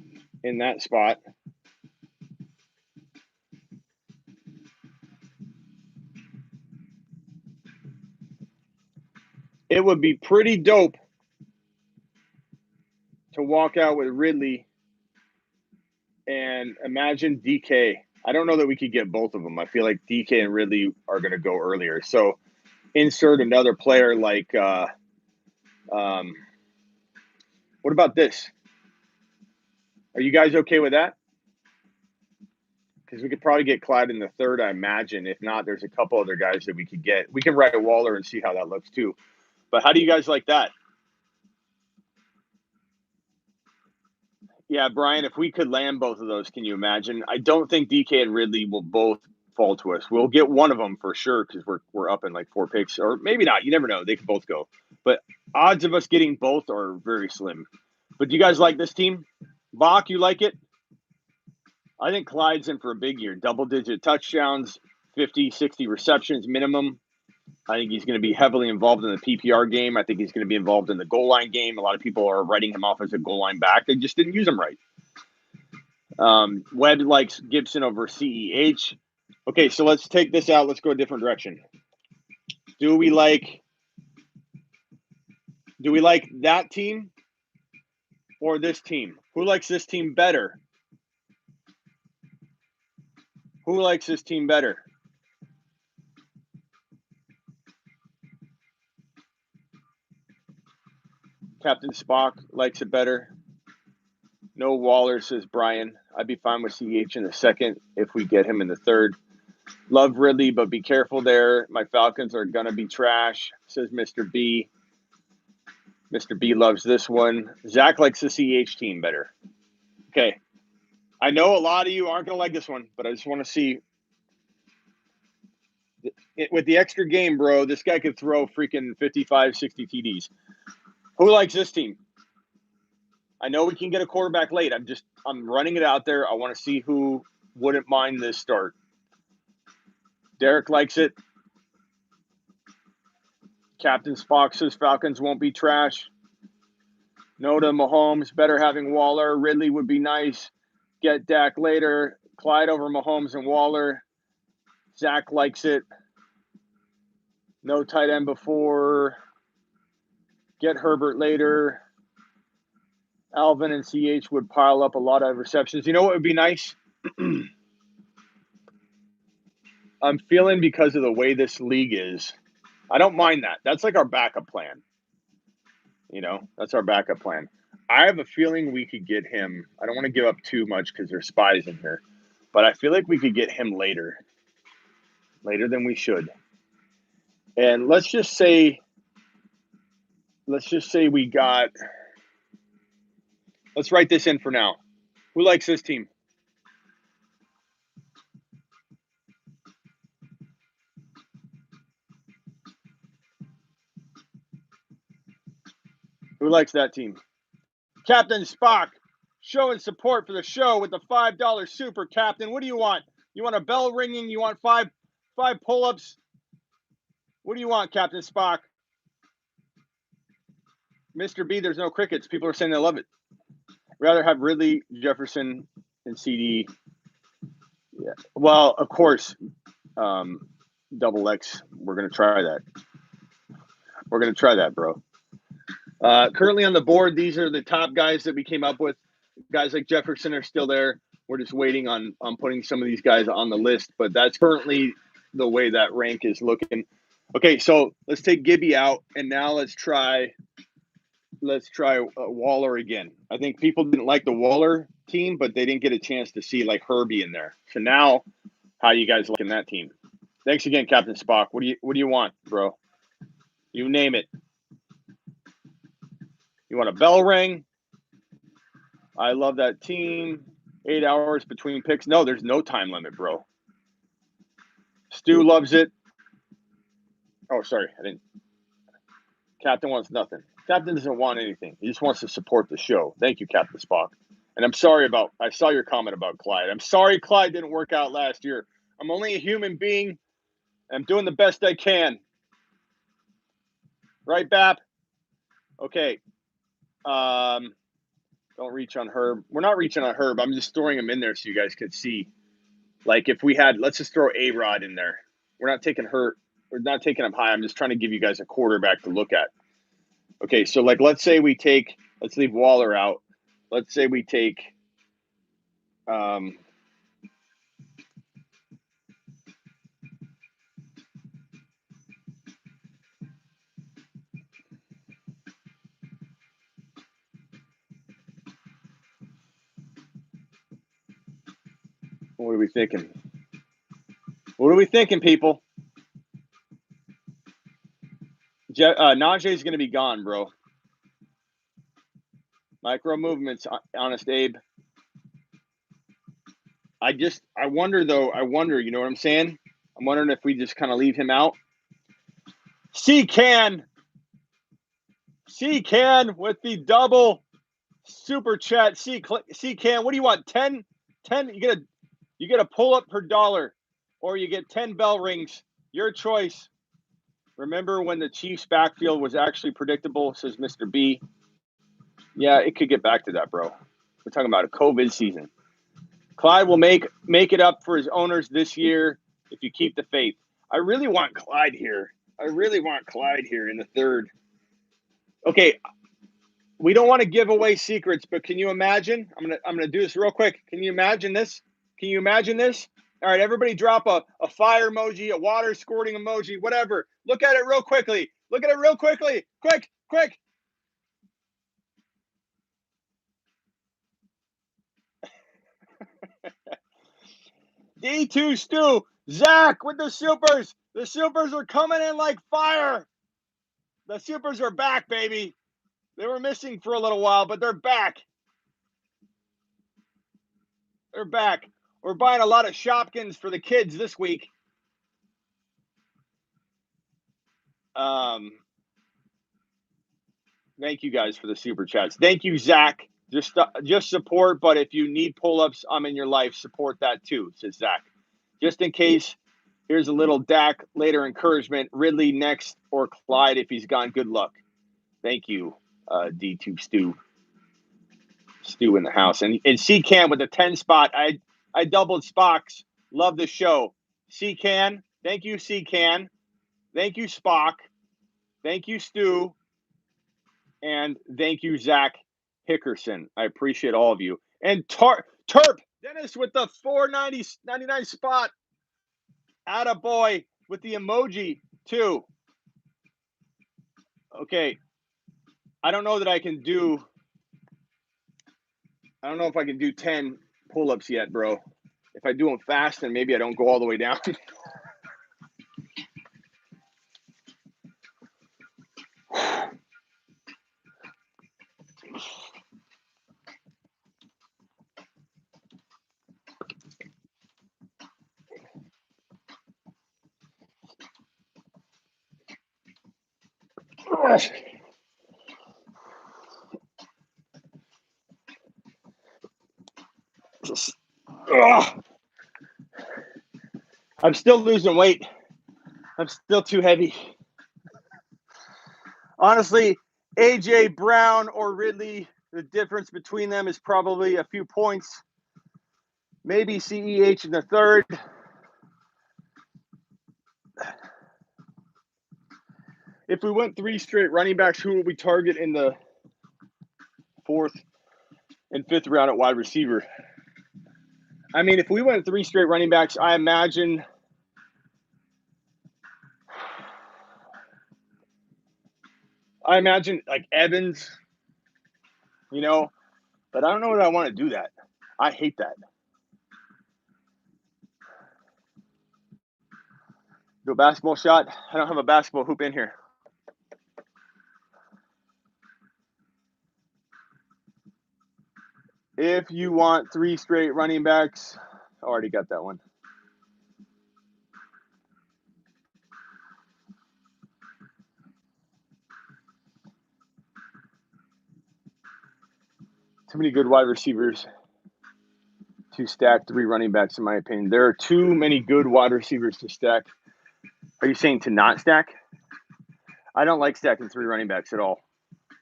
in that spot. It would be pretty dope to walk out with Ridley and imagine DK. I don't know that we could get both of them. I feel like DK and Ridley are going to go earlier. So insert another player like, what about this? Are you guys okay with that? Because we could probably get Clyde in the third, I imagine. If not, there's a couple other guys that we could get. We can write a Waller and see how that looks too. But how do you guys like that? Yeah, Brian, if we could land both of those, can you imagine? I don't think DK and Ridley will both fall to us. We'll get one of them for sure because we're up in like 4 picks, or maybe not. You never know. They could both go. But odds of us getting both are very slim. But do you guys like this team? Bach, you like it? I think Clyde's in for a big year. Double-digit touchdowns, 50, 60 receptions minimum. I think he's going to be heavily involved in the PPR game. I think he's going to be involved in the goal line game. A lot of people are writing him off as a goal line back. They just didn't use him right. Webb likes Gibson over CEH. Okay, so let's take this out. Let's go a different direction. Do we like that team or this team? Who likes this team better? Who likes this team better? Captain Spock likes it better. No Waller, says Brian. I'd be fine with CH in the second if we get him in the third. Love Ridley, but be careful there. My Falcons are going to be trash, says Mr. B. Mr. B loves this one. Zach likes the CH team better. Okay. I know a lot of you aren't going to like this one, but I just want to see. With the extra game, bro, this guy could throw freaking 55, 60 TDs. Who likes this team? I know we can get a quarterback late. I'm running it out there. I want to see who wouldn't mind this start. Derek likes it. Captain Spock says Falcons won't be trash. No to Mahomes. Better having Waller. Ridley would be nice. Get Dak later. Clyde over Mahomes and Waller. Zach likes it. No tight end before. Get Herbert later. Alvin and CH would pile up a lot of receptions. You know what would be nice? I'm feeling, because of the way this league is, I don't mind that. That's like our backup plan. That's our backup plan. I have a feeling we could get him. I don't want to give up too much because there's spies in here, but I feel like we could get him later than we should. And let's just say we got. Let's write this in for now. Who likes this team? Who likes that team? Captain Spock, showing support for the show with the $5 super. Captain, what do you want? You want a bell ringing? You want five pull-ups? What do you want, Captain Spock? Mr. B, there's no crickets. People are saying they love it. Rather have Ridley, Jefferson, and CD. Yeah. Well, of course, double X. We're gonna try that. We're gonna try that, bro. Currently on the board, these are the top guys that we came up with. Guys like Jefferson are still there. We're just waiting on putting some of these guys on the list, but that's currently the way that rank is looking. Okay, so let's take Gibby out, and now let's try Waller again. I think people didn't like the Waller team, but they didn't get a chance to see like Herbie in there. So now, how you guys liking that team? Thanks again, Captain Spock. What do you want, bro? You name it. You want a bell ring? I love that team. 8 hours between picks. No, there's no time limit, bro. Stu loves it. Oh, sorry, I didn't. Captain wants nothing. Captain doesn't want anything. He just wants to support the show. Thank you, Captain Spock. And I'm sorry I saw your comment about Clyde. I'm sorry Clyde didn't work out last year. I'm only a human being. I'm doing the best I can. Right, Bap? Okay. Don't reach on Herb. We're not reaching on Herb. I'm just throwing him in there so you guys could see. Like if we had, let's just throw A-Rod in there. We're not taking Herb. We're not taking him high. I'm just trying to give you guys a quarterback to look at. Okay, so like let's leave Waller out. Let's say we take what are we thinking? What are we thinking, people? Najee's going to be gone, bro. Micro movements, honest Abe. I wonder, you know what I'm saying? I'm wondering if we just kind of leave him out. C-Can with the double super chat. C-Can, what do you want? 10? You get a pull up per dollar, or you get 10 bell rings. Your choice. Remember when the Chiefs backfield was actually predictable, says Mr. B. Yeah, it could get back to that, bro. We're talking about a COVID season. Clyde will make it up for his owners this year if you keep the faith. I really want Clyde here. in the third. Okay, we don't want to give away secrets, but can you imagine? I'm gonna do this real quick. Can you imagine this? All right, everybody drop a fire emoji, a water squirting emoji, whatever. Look at it real quickly. Quick. D2 Stu, Zach with the supers. The supers are coming in like fire. The supers are back, baby. They were missing for a little while, but they're back. We're buying a lot of Shopkins for the kids this week. Thank you guys for the super chats. Thank you, Zach. Just support, but if you need pull-ups, I'm in your life. Support that too, says Zach. Just in case, here's a little Dak later encouragement. Ridley next or Clyde if he's gone. Good luck. Thank you, D2 Stu. Stu in the house. And C-Can with the 10 spot. I doubled Spock's. Love the show. C-Can. Thank you, C-Can. Thank you, Spock. Thank you, Stu. And thank you, Zach Hickerson. I appreciate all of you. And Terp, Dennis with the $4.99 spot. Attaboy with the emoji, too. Okay. I don't know that I can do I don't know if I can do 10 pull-ups yet, bro. If I do them fast, then maybe I don't go all the way down. I'm still losing weight. I'm still too heavy. Honestly, AJ Brown or Ridley, the difference between them is probably a few points. Maybe CEH in the third. If we went 3 straight running backs, who would we target in the 4th and 5th round at wide receiver? I mean, if we went 3 straight running backs, I imagine like Evans, you know, but I don't know that I want to do that. I hate that. Do a basketball shot. I don't have a basketball hoop in here. If you want 3 straight running backs, I already got that one. Too many good wide receivers to stack 3 running backs, in my opinion. There are too many good wide receivers to stack. Are you saying to not stack? I don't like stacking 3 running backs at all.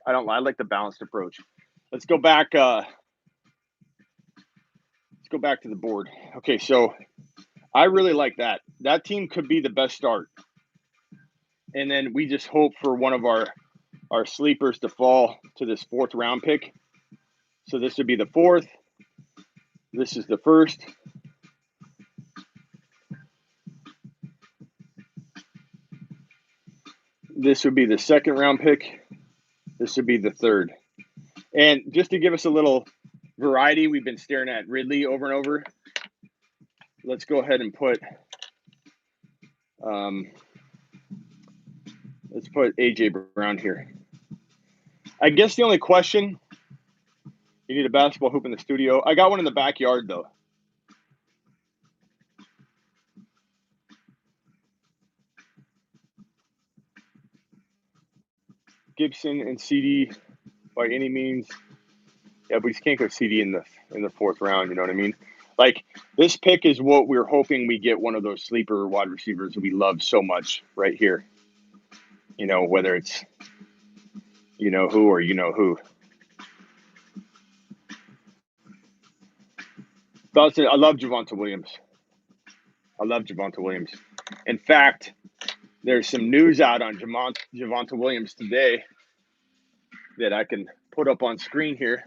I like the balanced approach. Let's go back. Let's go back to the board. Okay, so I really like that. That team could be the best start. And then we just hope for one of our sleepers to fall to this 4th round pick. So this would be the 4th. This is the 1st. This would be the 2nd round pick. This would be the 3rd. And just to give us a little variety, we've been staring at Ridley over and over. Let's go ahead and put let's put AJ Brown here. I guess the only question, you need a basketball hoop in the studio. I got one in the backyard though. Gibson and CD by any means. Yeah, but you can't go CD in the 4th round. You know what I mean? Like, this pick is what we're hoping we get, one of those sleeper wide receivers that we love so much right here. You know, whether it's you know who or you know who. I love Javonte Williams. In fact, there's some news out on Javonte Williams today that I can put up on screen here.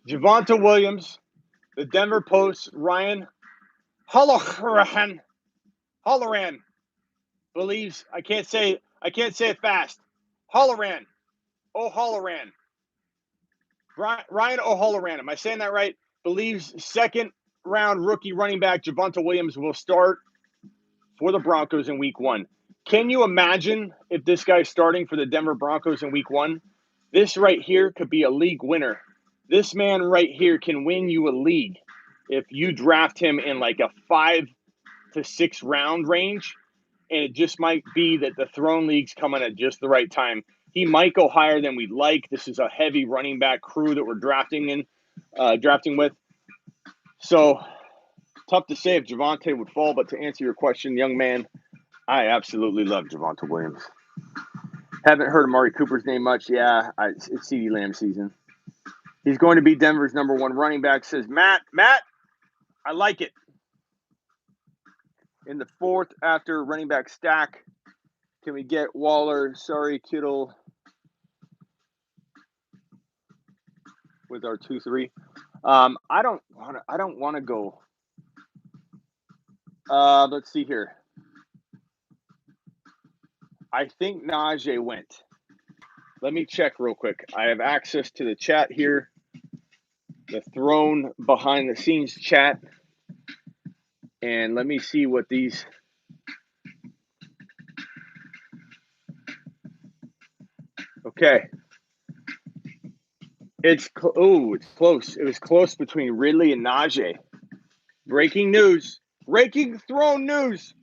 Javonte Williams, the Denver Post, Ryan Halloran believes, I can't say it fast. Halloran. Ryan O'Halloran. Am I saying that right? Believes 2nd round rookie running back Javonte Williams will start for the Broncos in week 1. Can you imagine if this guy's starting for the Denver Broncos in week 1? This right here could be a league winner. This man right here can win you a league if you draft him in like a 5 to 6 round range. And it just might be that the Throne League's coming at just the right time. He might go higher than we'd like. This is a heavy running back crew that we're drafting with. So, tough to say if Javonte would fall, but to answer your question, young man, I absolutely love Javonte Williams. Haven't heard Amari Cooper's name much. Yeah, it's CeeDee Lamb season. He's going to be Denver's number 1 running back, says Matt. Matt, I like it. In the 4th, after running back stack, can we get Waller? Sorry, Kittle. With our 2-3, I don't want to go. Let's see here. I think Najee went. Let me check real quick. I have access to the chat here. The Throne behind the scenes chat. And let me see what these. Okay. It's close. It was close between Ridley and Najee. Breaking news. Breaking Throne news.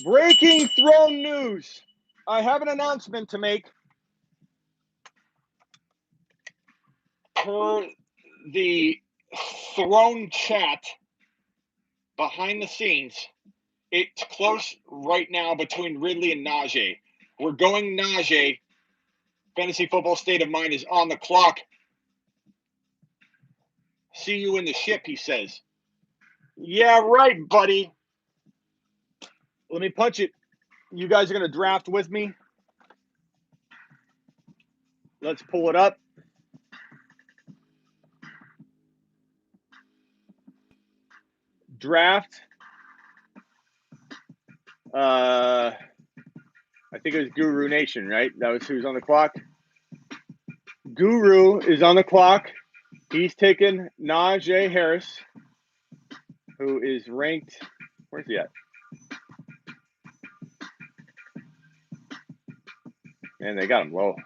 Breaking Throne news. I have an announcement to make. Per the Throne chat behind the scenes, it's close right now between Ridley and Najee. We're going Najee. Fantasy Football State of Mind is on the clock. See you in the ship, he says. Yeah, right, buddy. Let me punch it. You guys are going to draft with me. Let's pull it up. Draft. I think it was Guru Nation, right? That was who's on the clock. Guru is on the clock. He's taken Najee Harris, who is ranked. Where's he at? Man, they got him low.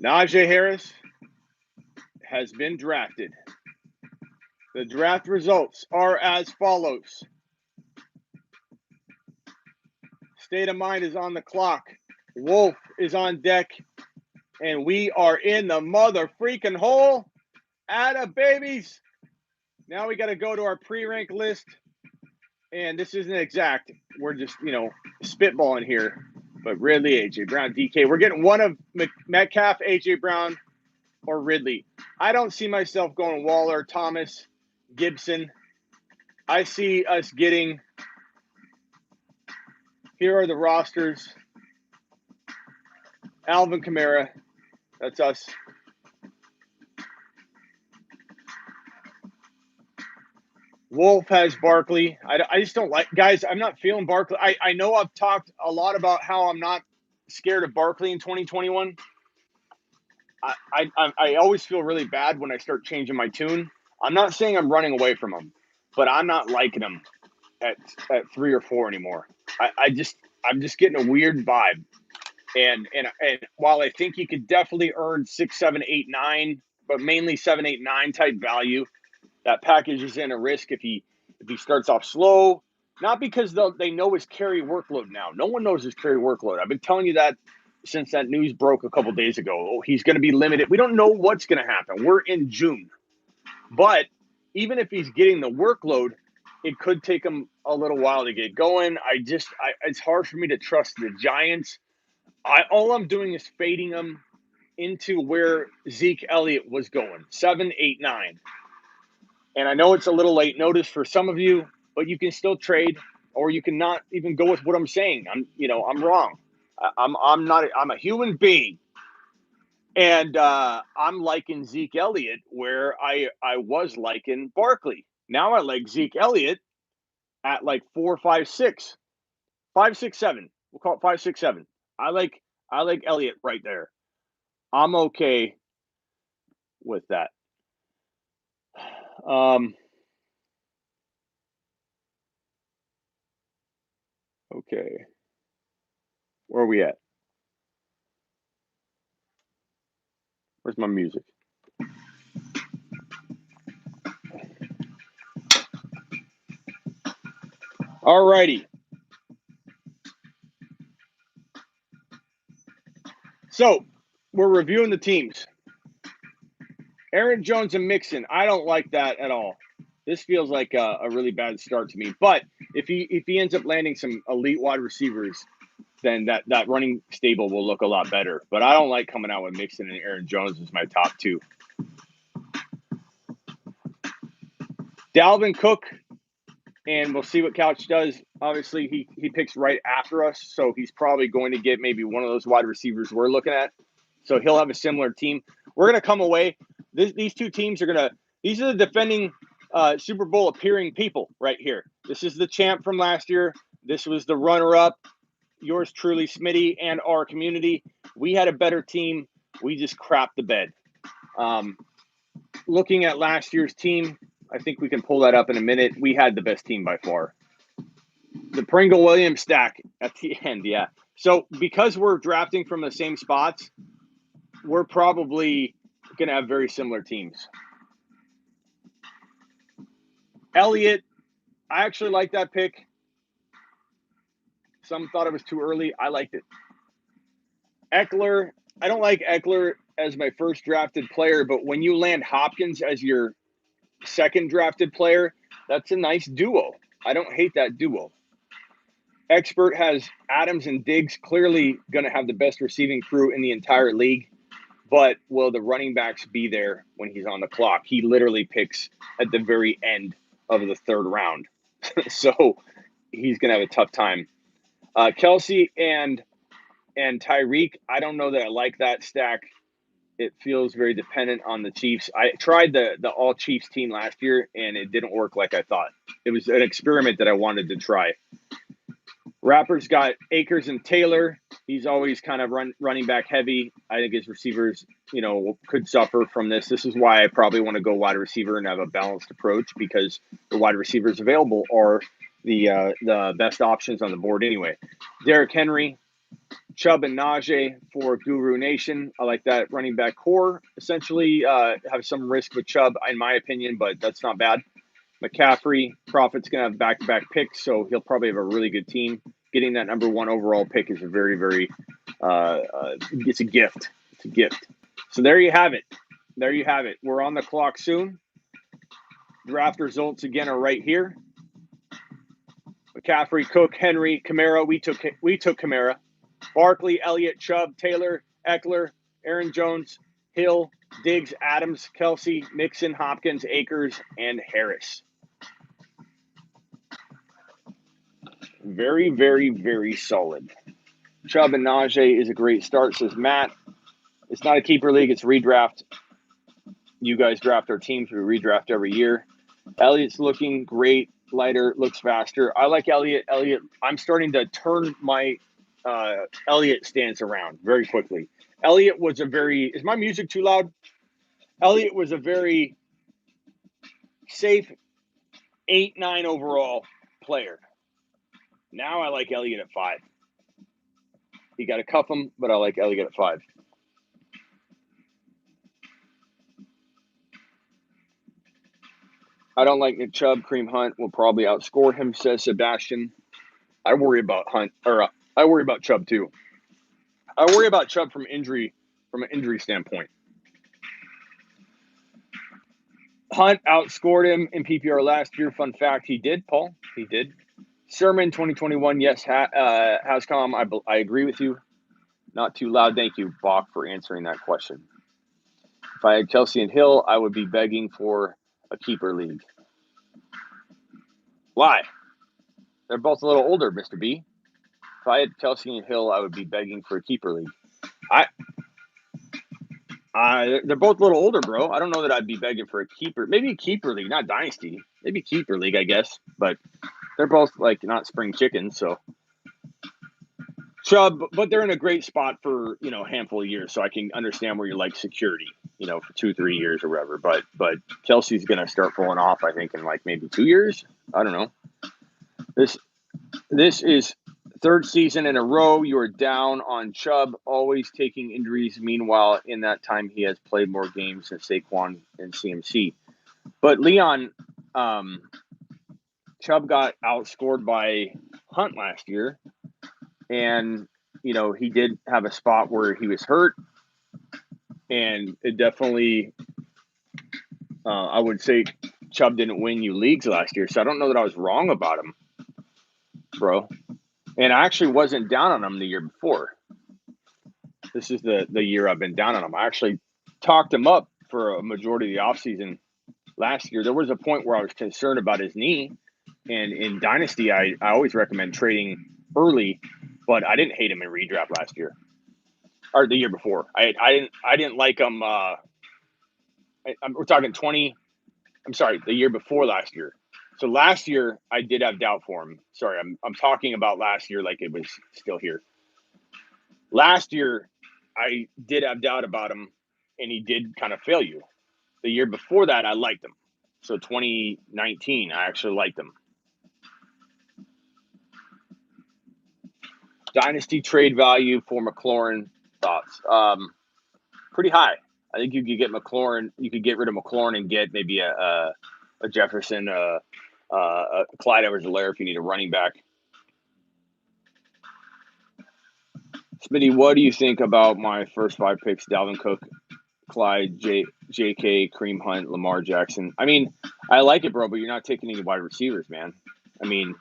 Najee Harris has been drafted. The draft results are as follows. State of Mind is on the clock. Wolf is on deck. And we are in the mother freaking hole. Atta babies. Now we got to go to our pre-rank list. And this isn't exact. We're just, spitballing here. But Ridley, A.J. Brown, DK. We're getting one of Metcalf, A.J. Brown, or Ridley. I don't see myself going Waller, Thomas, Gibson. I see us getting, here are the rosters. Alvin Kamara, that's us. Wolf has Barkley. I just don't like, guys, I'm not feeling Barkley. I know I've talked a lot about how I'm not scared of Barkley in 2021. I always feel really bad when I start changing my tune. I'm not saying I'm running away from him, but I'm not liking him at 3 or 4 anymore. I'm just getting a weird vibe. And while I think he could definitely earn 6, 7, 8, 9, but mainly 7, 8, 9 type value, that package is in a risk if he starts off slow. Not because they know his carry workload now. No one knows his carry workload. I've been telling you that since that news broke a couple days ago. Oh, he's going to be limited. We don't know what's going to happen. We're in June. But even if he's getting the workload, it could take him a little while to get going. It's hard for me to trust the Giants. All I'm doing is fading them into where Zeke Elliott was going, 7, 8, 9. And I know it's a little late notice for some of you, but you can still trade, or you can not even go with what I'm saying. I'm wrong. I'm a human being. And I'm liking Zeke Elliott where I was liking Barkley. Now I like Zeke Elliott at like 4, 5, 6. 5, 6, 7. We'll call it 5, 6, 7. I like Elliott right there. I'm okay with that. Okay. Where are we at? Where's my music? All righty. So we're reviewing the teams. Aaron Jones and Mixon. I don't like that at all. This feels like a really bad start to me. But if he ends up landing some elite wide receivers, then that running stable will look a lot better. But I don't like coming out with Mixon and Aaron Jones as my top 2. Dalvin Cook, and we'll see what Couch does. Obviously, he picks right after us, so he's probably going to get maybe one of those wide receivers we're looking at. So he'll have a similar team. We're going to come away. These two teams are going to – these are the defending Super Bowl appearing people right here. This is the champ from last year. This was the runner-up. Yours truly, Smitty, and our community. We had a better team. We just crapped the bed. Looking at last year's team, I think we can pull that up in a minute. We had the best team by far. The Pringle Williams stack at the end, yeah. So because we're drafting from the same spots, we're probably going to have very similar teams. Elliott, I actually like that pick. Some thought it was too early. I liked it. Eckler, I don't like Eckler as my first drafted player, but when you land Hopkins as your second drafted player, that's a nice duo. I don't hate that duo. Expert has Adams and Diggs, clearly going to have the best receiving crew in the entire league. But will the running backs be there when he's on the clock? He literally picks at the very end of the third round. So he's going to have a tough time. Kelsey and Tyreek, I don't know that I like that stack. It feels very dependent on the Chiefs. I tried the all Chiefs team last year, and it didn't work like I thought. It was an experiment that I wanted to try. Rappers got Akers and Taylor. He's always kind of running back heavy. I think his receivers, could suffer from this. This is why I probably want to go wide receiver and have a balanced approach, because the wide receivers available are the best options on the board anyway. Derrick Henry, Chubb, and Najee for Guru Nation. I like that running back core. Essentially, have some risk with Chubb, in my opinion, but that's not bad. McCaffrey, Profit's going to have back-to-back picks, so he'll probably have a really good team. Getting that number one overall pick is a very, very it's a gift. It's a gift. So there you have it. There you have it. We're on the clock soon. Draft results again are right here. McCaffrey, Cook, Henry, Kamara. We took Kamara. Barkley, Elliott, Chubb, Taylor, Eckler, Aaron Jones, Hill, Diggs, Adams, Kelsey, Mixon, Hopkins, Akers, and Harris. Very, very, very solid. Chubb and Najee is a great start, says Matt. It's not a keeper league, it's redraft. You guys draft our teams. We redraft every year. Elliott's looking great, lighter, looks faster. I like Elliott. I'm starting to turn my Elliott stance around very quickly. Elliott was is my music too loud? Elliott was a very safe 8-9 overall player. Now I like Elliott at 5. You got to cuff him, but I like Elliott at 5. I don't like Nick Chubb. Kareem Hunt will probably outscore him, says Sebastian. I worry about I worry about Chubb too. I worry about Chubb from an injury standpoint. Hunt outscored him in PPR last year. Fun fact, he did, Paul. He did. Sermon 2021, yes, has come. I agree with you. Not too loud. Thank you, Bach, for answering that question. If I had Kelsey and Hill, I would be begging for a keeper league. Why? They're both a little older, Mr. B. If I had Kelsey and Hill, I would be begging for a keeper league. They're both a little older, bro. I don't know that I'd be begging for a keeper. Maybe a keeper league, not dynasty. Maybe keeper league, I guess. But they're both not spring chickens, so. Chubb, but they're in a great spot for a handful of years, so I can understand where you like security, for 2-3 years or whatever. But Kelsey's gonna start falling off, I think, in maybe 2 years. I don't know. This is third season in a row you are down on Chubb, always taking injuries. Meanwhile, in that time, he has played more games than Saquon and CMC. But Leon, Chubb got outscored by Hunt last year. And, he did have a spot where he was hurt. And it definitely, I would say Chubb didn't win you leagues last year. So I don't know that I was wrong about him, bro. And I actually wasn't down on him the year before. This is the year I've been down on him. I actually talked him up for a majority of the offseason last year. There was a point where I was concerned about his knee. And in Dynasty, I always recommend trading early, but I didn't hate him in redraft last year. Or the year before. I didn't like him. We're talking 20. I'm sorry, the year before last year. So last year I did have doubt for him. Sorry, I'm talking about last year like it was still here. Last year I did have doubt about him, and he did kind of fail you. The year before that I liked him. So 2019 I actually liked him. Dynasty trade value for McLaurin, thoughts? Pretty high. I think you could get McLaurin. You could get rid of McLaurin and get maybe a Jefferson, a Clyde Edwards-Helaire if you need a running back. Smitty, what do you think about my first 5 picks? Dalvin Cook, Clyde, J.K., Kareem Hunt, Lamar Jackson. I mean, I like it, bro, but you're not taking any wide receivers, man. I mean,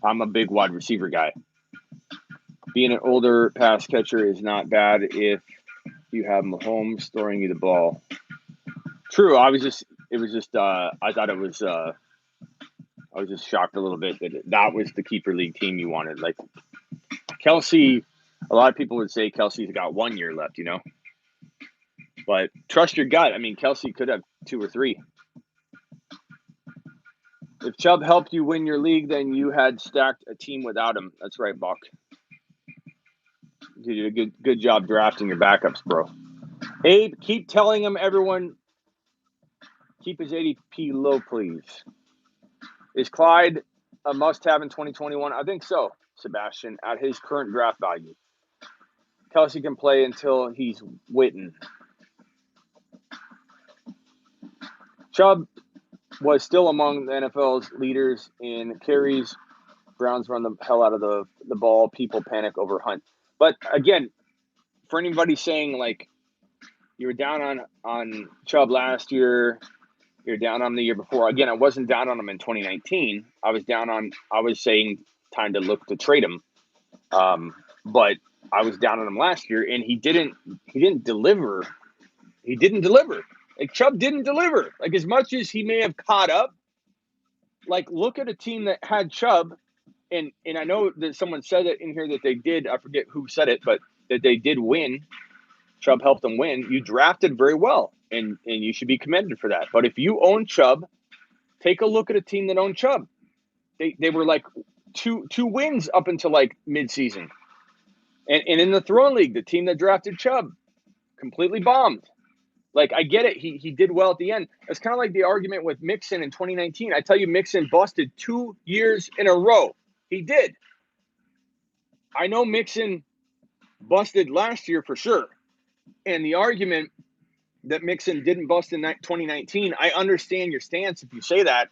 I'm a big wide receiver guy. Being an older pass catcher is not bad if you have Mahomes throwing you the ball. True. I was just shocked a little bit that was the keeper league team you wanted. Like Kelsey, a lot of people would say Kelsey's got 1 year left, but trust your gut. I mean, Kelsey could have 2 or 3. If Chubb helped you win your league, then you had stacked a team without him. That's right, Buck. You did a good job drafting your backups, bro. Abe, keep telling him, everyone, keep his ADP low, please. Is Clyde a must-have in 2021? I think so, Sebastian, at his current draft value. Kelsey can play until he's Witten. Chubb was still among the NFL's leaders in carries. Browns run the hell out of the ball. People panic over Hunt. But again, for anybody saying like you were down on Chubb last year, you're down on the year before. Again, I wasn't down on him in 2019. I was saying time to look to trade him. But I was down on him last year, and he didn't deliver. He didn't deliver. Like Chubb didn't deliver. Like as much as he may have caught up. Like look at a team that had Chubb. And I know that someone said it in here that they did. I forget who said it, but that they did win. Chubb helped them win. You drafted very well, and you should be commended for that. But if you own Chubb, take a look at a team that owned Chubb. They were like two wins up until like midseason. And in the throwing league, the team that drafted Chubb completely bombed. Like I get it, he did well at the end. It's kind of like the argument with Mixon in 2019. I tell you, Mixon busted 2 years in a row. He did. I know Mixon busted last year for sure. And the argument that Mixon didn't bust in 2019, I understand your stance if you say that,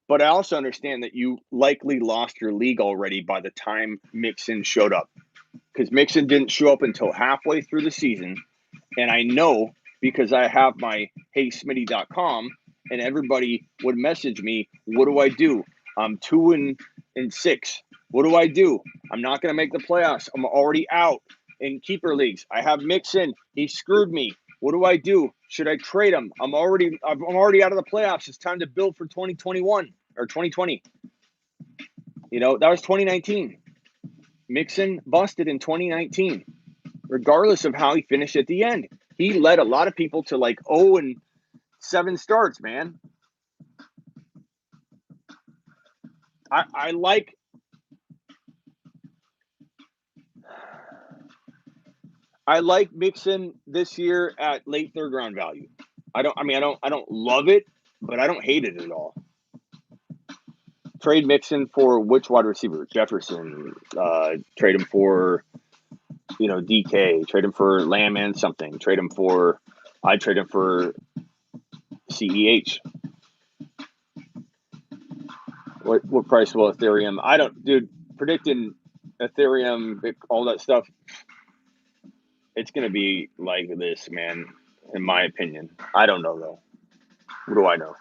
but I also understand that you likely lost your league already by the time Mixon showed up. Because Mixon didn't show up until halfway through the season. And I know because I have my heysmitty.com and everybody would message me, what do I do? I'm 2-6. What do I do? I'm not going to make the playoffs. I'm already out in keeper leagues. I have Mixon. He screwed me. What do I do? Should I trade him? I'm already out of the playoffs. It's time to build for 2021 or 2020. That was 2019. Mixon busted in 2019, regardless of how he finished at the end. He led a lot of people to like 0-7 starts, man. I like Mixon this year at late 3rd round value. I don't love it, but I don't hate it at all. Trade Mixon for which wide receiver? Jefferson. Trade him for, DK. Trade him for Lamb and something. I'd trade him for CEH. What price will Ethereum? Predicting Ethereum, all that stuff, it's going to be like this, man, in my opinion. I don't know, though. What do I know?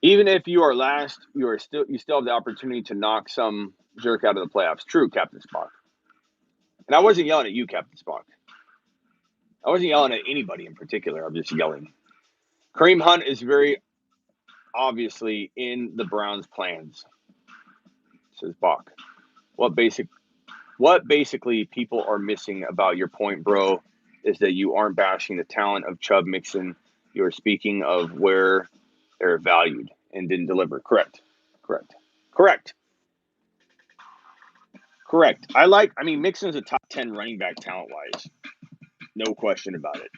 Even if you are last, you still have the opportunity to knock some jerk out of the playoffs. True, Captain Spock. And I wasn't yelling at you, Captain Spock. I wasn't yelling at anybody in particular. I'm just yelling. Kareem Hunt is very obviously in the Browns' plans, says Bach. What basically people are missing about your point, bro, is that you aren't bashing the talent of Chubb Mixon. You are speaking of where They're valued and didn't deliver. Correct. Correct. Correct. Correct. I mean, Mixon's a top 10 running back talent wise. No question about it.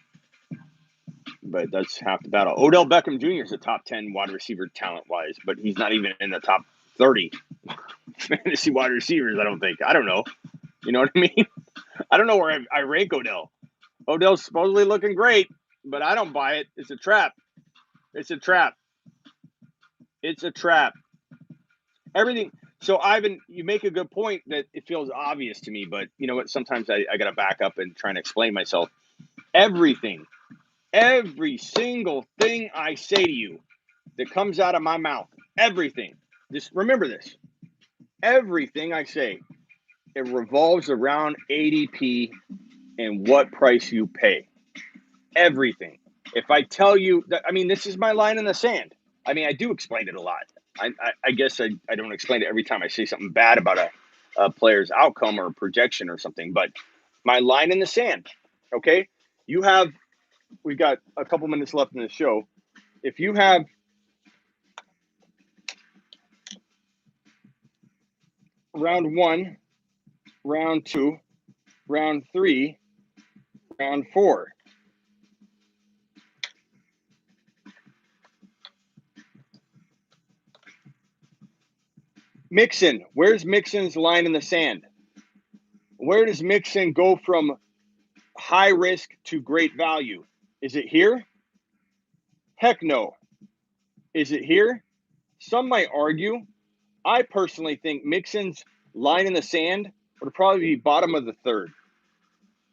But that's half the battle. Odell Beckham Jr. is a top 10 wide receiver talent wise, but he's not even in the top 30 fantasy wide receivers, I don't think. I don't know. You know what I mean? I don't know where I rank Odell. Odell's supposedly looking great, but I don't buy it. It's a trap. It's a trap. It's a trap. Everything. So, Ivan, you make a good point that it feels obvious to me, but you know what? Sometimes I got to back up and try and explain myself. Everything, every single thing I say to you that comes out of my mouth, everything, just remember this. Everything I say, it revolves around ADP and what price you pay. Everything. If I tell you that, I mean, this is my line in the sand. I mean, I do explain it a lot. I guess I don't explain it every time I say something bad about a player's outcome or projection or something, but my line in the sand, okay? We've got a couple minutes left in the show. If you have round 1, round 2, round 3, round 4. Mixon, where's Mixon's line in the sand? Where does Mixon go from high risk to great value? Is it here? Heck no. Is it here? Some might argue. I personally think Mixon's line in the sand would probably be bottom of the third.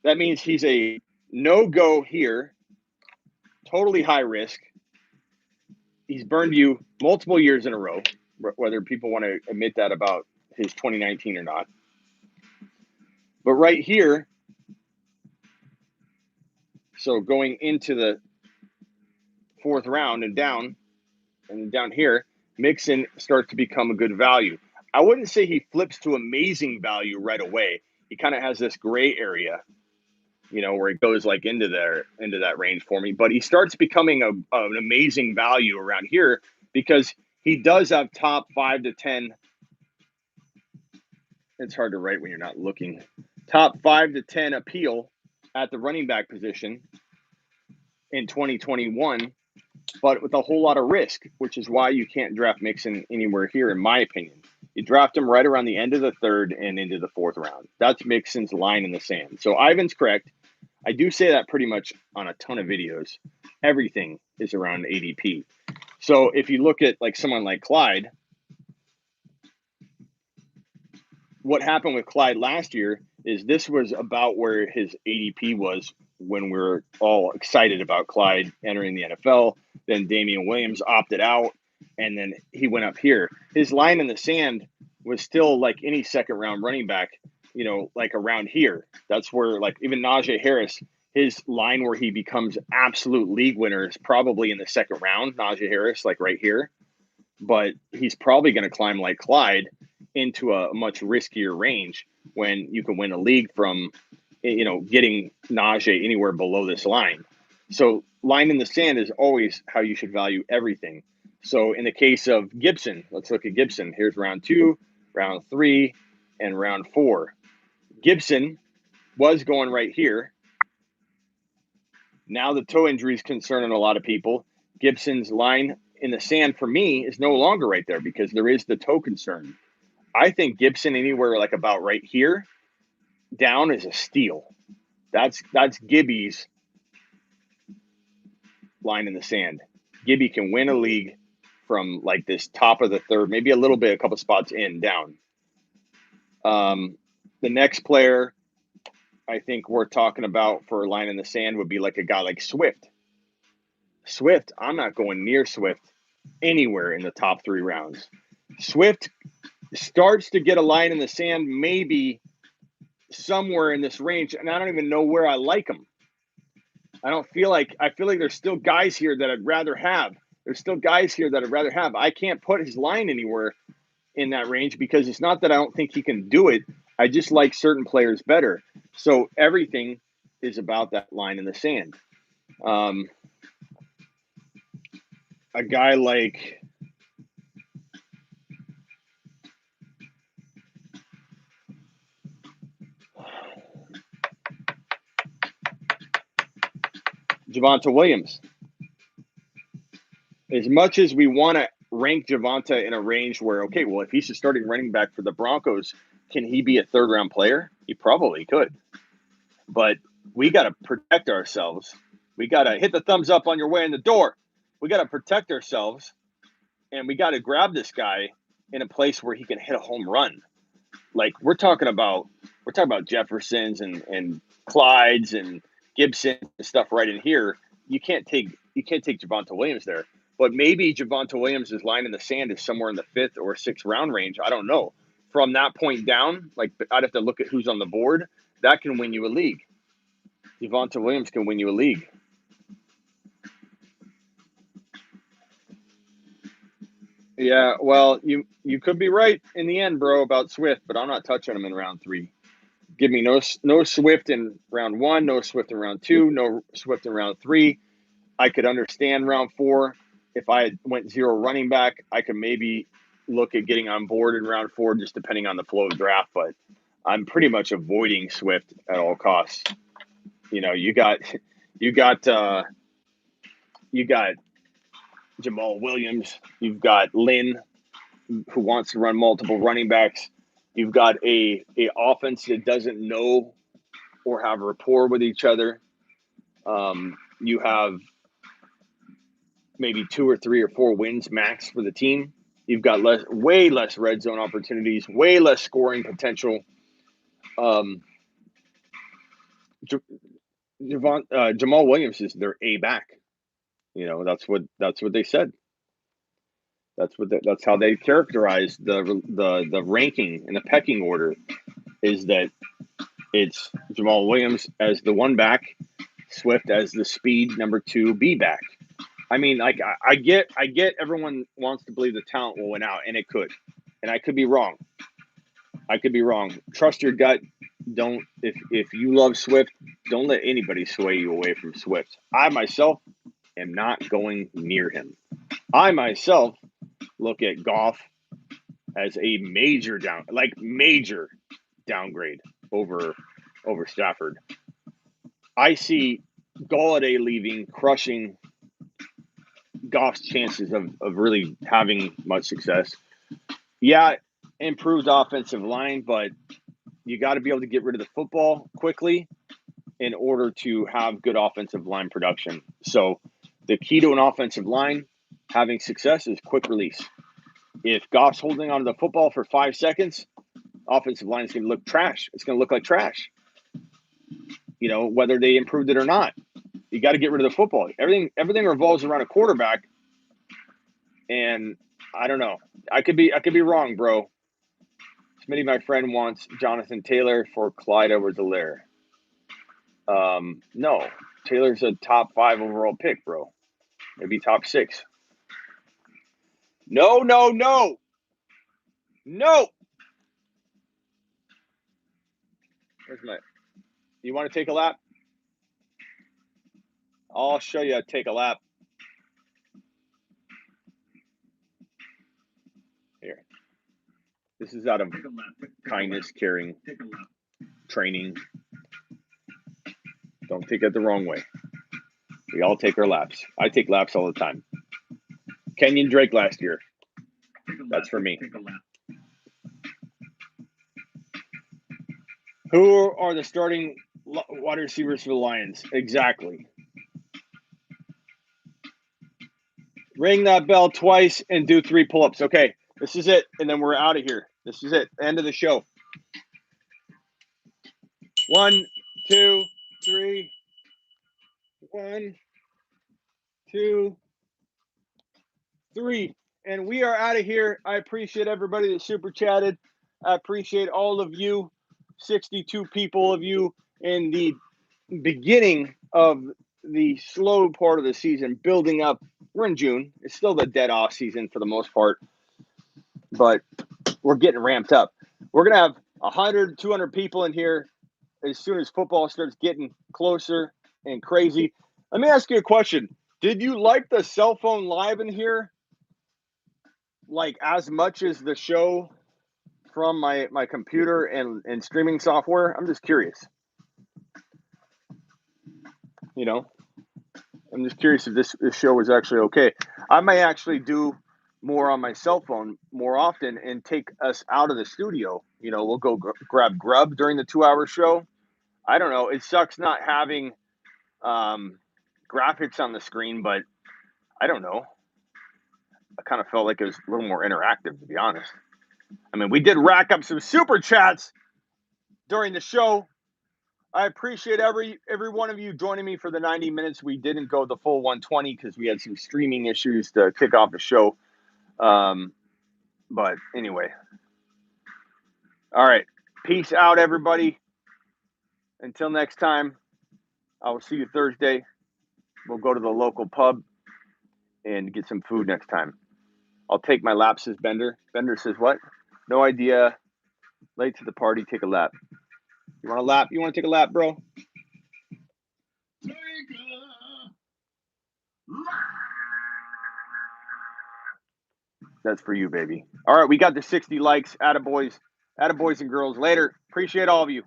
That means he's a no-go here, totally high risk. He's burned you multiple years in a row, whether people want to admit that about his 2019 or not. But right here, so going into the 4th round and down here, Mixon starts to become a good value. I wouldn't say he flips to amazing value right away. He kind of has this gray area, you know, where it goes like into that range for me. But he starts becoming an amazing value around here because he does have top 5 to 10. It's hard to write when you're not looking. Top 5 to 10 appeal at the running back position in 2021, but with a whole lot of risk, which is why you can't draft Mixon anywhere here, in my opinion. You draft him right around the end of the 3rd and into the 4th round. That's Mixon's line in the sand. So Ivan's correct. I do say that pretty much on a ton of videos. Everything is around ADP. So if you look at like someone like Clyde, what happened with Clyde last year is this was about where his ADP was when we were all excited about Clyde entering the NFL. Then Damian Williams opted out, and then he went up here. His line in the sand was still like any second-round running back, you know, like around here. That's where, like, even Najee Harris, his line where he becomes absolute league winner is probably in the 2nd round, Najee Harris, like right here. But he's probably going to climb like Clyde into a much riskier range when you can win a league from, you know, getting Najee anywhere below this line. So line in the sand is always how you should value everything. So in the case of Gibson, let's look at Gibson. Here's round 2, round 3, and round 4. Gibson was going right here. Now the toe injury is concerning a lot of people. Gibson's line in the sand for me is no longer right there because there is the toe concern. I think Gibson anywhere like about right here down is a steal. That's Gibby's line in the sand. Gibby can win a league from like this top of the 3rd, maybe a little bit, a couple spots in down. The next player I think we're talking about for a line in the sand would be like a guy like Swift. Swift, I'm not going near Swift anywhere in the top 3 rounds. Swift starts to get a line in the sand maybe somewhere in this range, and I don't even know where I like him. I feel like there's still guys here that I'd rather have. I can't put his line anywhere in that range because it's not that I don't think he can do it. I just like certain players better. So everything is about that line in the sand. a guy like Javonte Williams. As much as we want to rank Javonte in a range where, okay, well, if he's a starting running back for the Broncos, can he be a third-round player? He probably could. But we got to protect ourselves. We got to hit the thumbs up on your way in the door. We got to protect ourselves, and we got to grab this guy in a place where he can hit a home run. Like we're talking about Jeffersons and Clydes and Gibson and stuff right in here. You can't take Javonte Williams there. But maybe Javonte Williams' line in the sand is somewhere in the 5th or 6th round range. I don't know. From that point down, like I'd have to look at who's on the board. That can win you a league. Javonte Williams can win you a league. Yeah, well, you could be right in the end, bro, about Swift, but I'm not touching him in round 3. Give me no Swift in round 1, no Swift in round 2, no Swift in round 3. I could understand round 4. If I went 0 running back, I could maybe look at getting on board in round 4, just depending on the flow of the draft. But I'm pretty much avoiding Swift at all costs. You know, you got Jamal Williams, you've got Lynn, who wants to run multiple running backs. You've got a offense that doesn't know or have rapport with each other. You have maybe 2 or 3 or 4 wins max for the team. You've got way less red zone opportunities, way less scoring potential. Jamal Williams is their A back. You know, that's what they said. That's how they characterize the ranking and the pecking order, is that it's Jamal Williams as the 1 back, Swift as the speed number 2 B back. I mean, like I get everyone wants to believe the talent will win out, and it could, and I could be wrong. Trust your gut. Don't if you love Swift, don't let anybody sway you away from Swift. I myself am not going near him. I myself look at Goff as a major downgrade over Stafford. I see Galladay leaving, crushing Goff's chances of really having much success. Yeah, improved offensive line, but you got to be able to get rid of the football quickly in order to have good offensive line production. So the key to an offensive line having success is quick release. If Goff's holding onto the football for 5 seconds, offensive line is going to look trash. It's going to look like trash. You know, whether they improved it or not. You got to get rid of the football. Everything revolves around a quarterback. And I don't know. I could be wrong, bro. Smitty, my friend, wants Jonathan Taylor for Clyde Edwards-Helaire. No. Taylor's a top 5 overall pick, bro. Maybe top 6. No. Where's my... You want to take a lap? I'll show you how to take a lap. Here. This is out of kindness, caring, training. Don't take it the wrong way. We all take our laps. I take laps all the time. Kenyon Drake last year. That's for me. Who are the starting wide receivers for the Lions? Exactly. Ring that bell twice and do 3 pull-ups. Okay, this is it, and then we're out of here. This is it. End of the show. 1, 2, 3. 1, 2, 3. And we are out of here. I appreciate everybody that super chatted. I appreciate all of you, 62 people of you in the beginning of the slow part of the season, building up. We're in June. It's still the dead off season for the most part, but we're getting ramped up. We're going to have 100, 200 people in here as soon as football starts getting closer and crazy. Let me ask you a question. Did you like the cell phone live in here? Like as much as the show from my computer and streaming software? I'm just curious. You know, I'm just curious if this show was actually okay. I may actually do more on my cell phone more often and take us out of the studio. You know, we'll go grab grub during the 2 hour show. I don't know. It sucks not having graphics on the screen, but I don't know. I kind of felt like it was a little more interactive, to be honest. I mean, we did rack up some super chats during the show. I appreciate every one of you joining me for the 90 minutes. We didn't go the full 120 because we had some streaming issues to kick off the show. But anyway, all right. Peace out, everybody. Until next time, I will see you Thursday. We'll go to the local pub and get some food next time. I'll take my lap, says Bender. Bender says what? No idea. Late to the party, take a lap. You want a lap? You want to take a lap, bro? Take a lap. That's for you, baby. All right, we got the 60 likes. Attaboys and girls. Later. Appreciate all of you.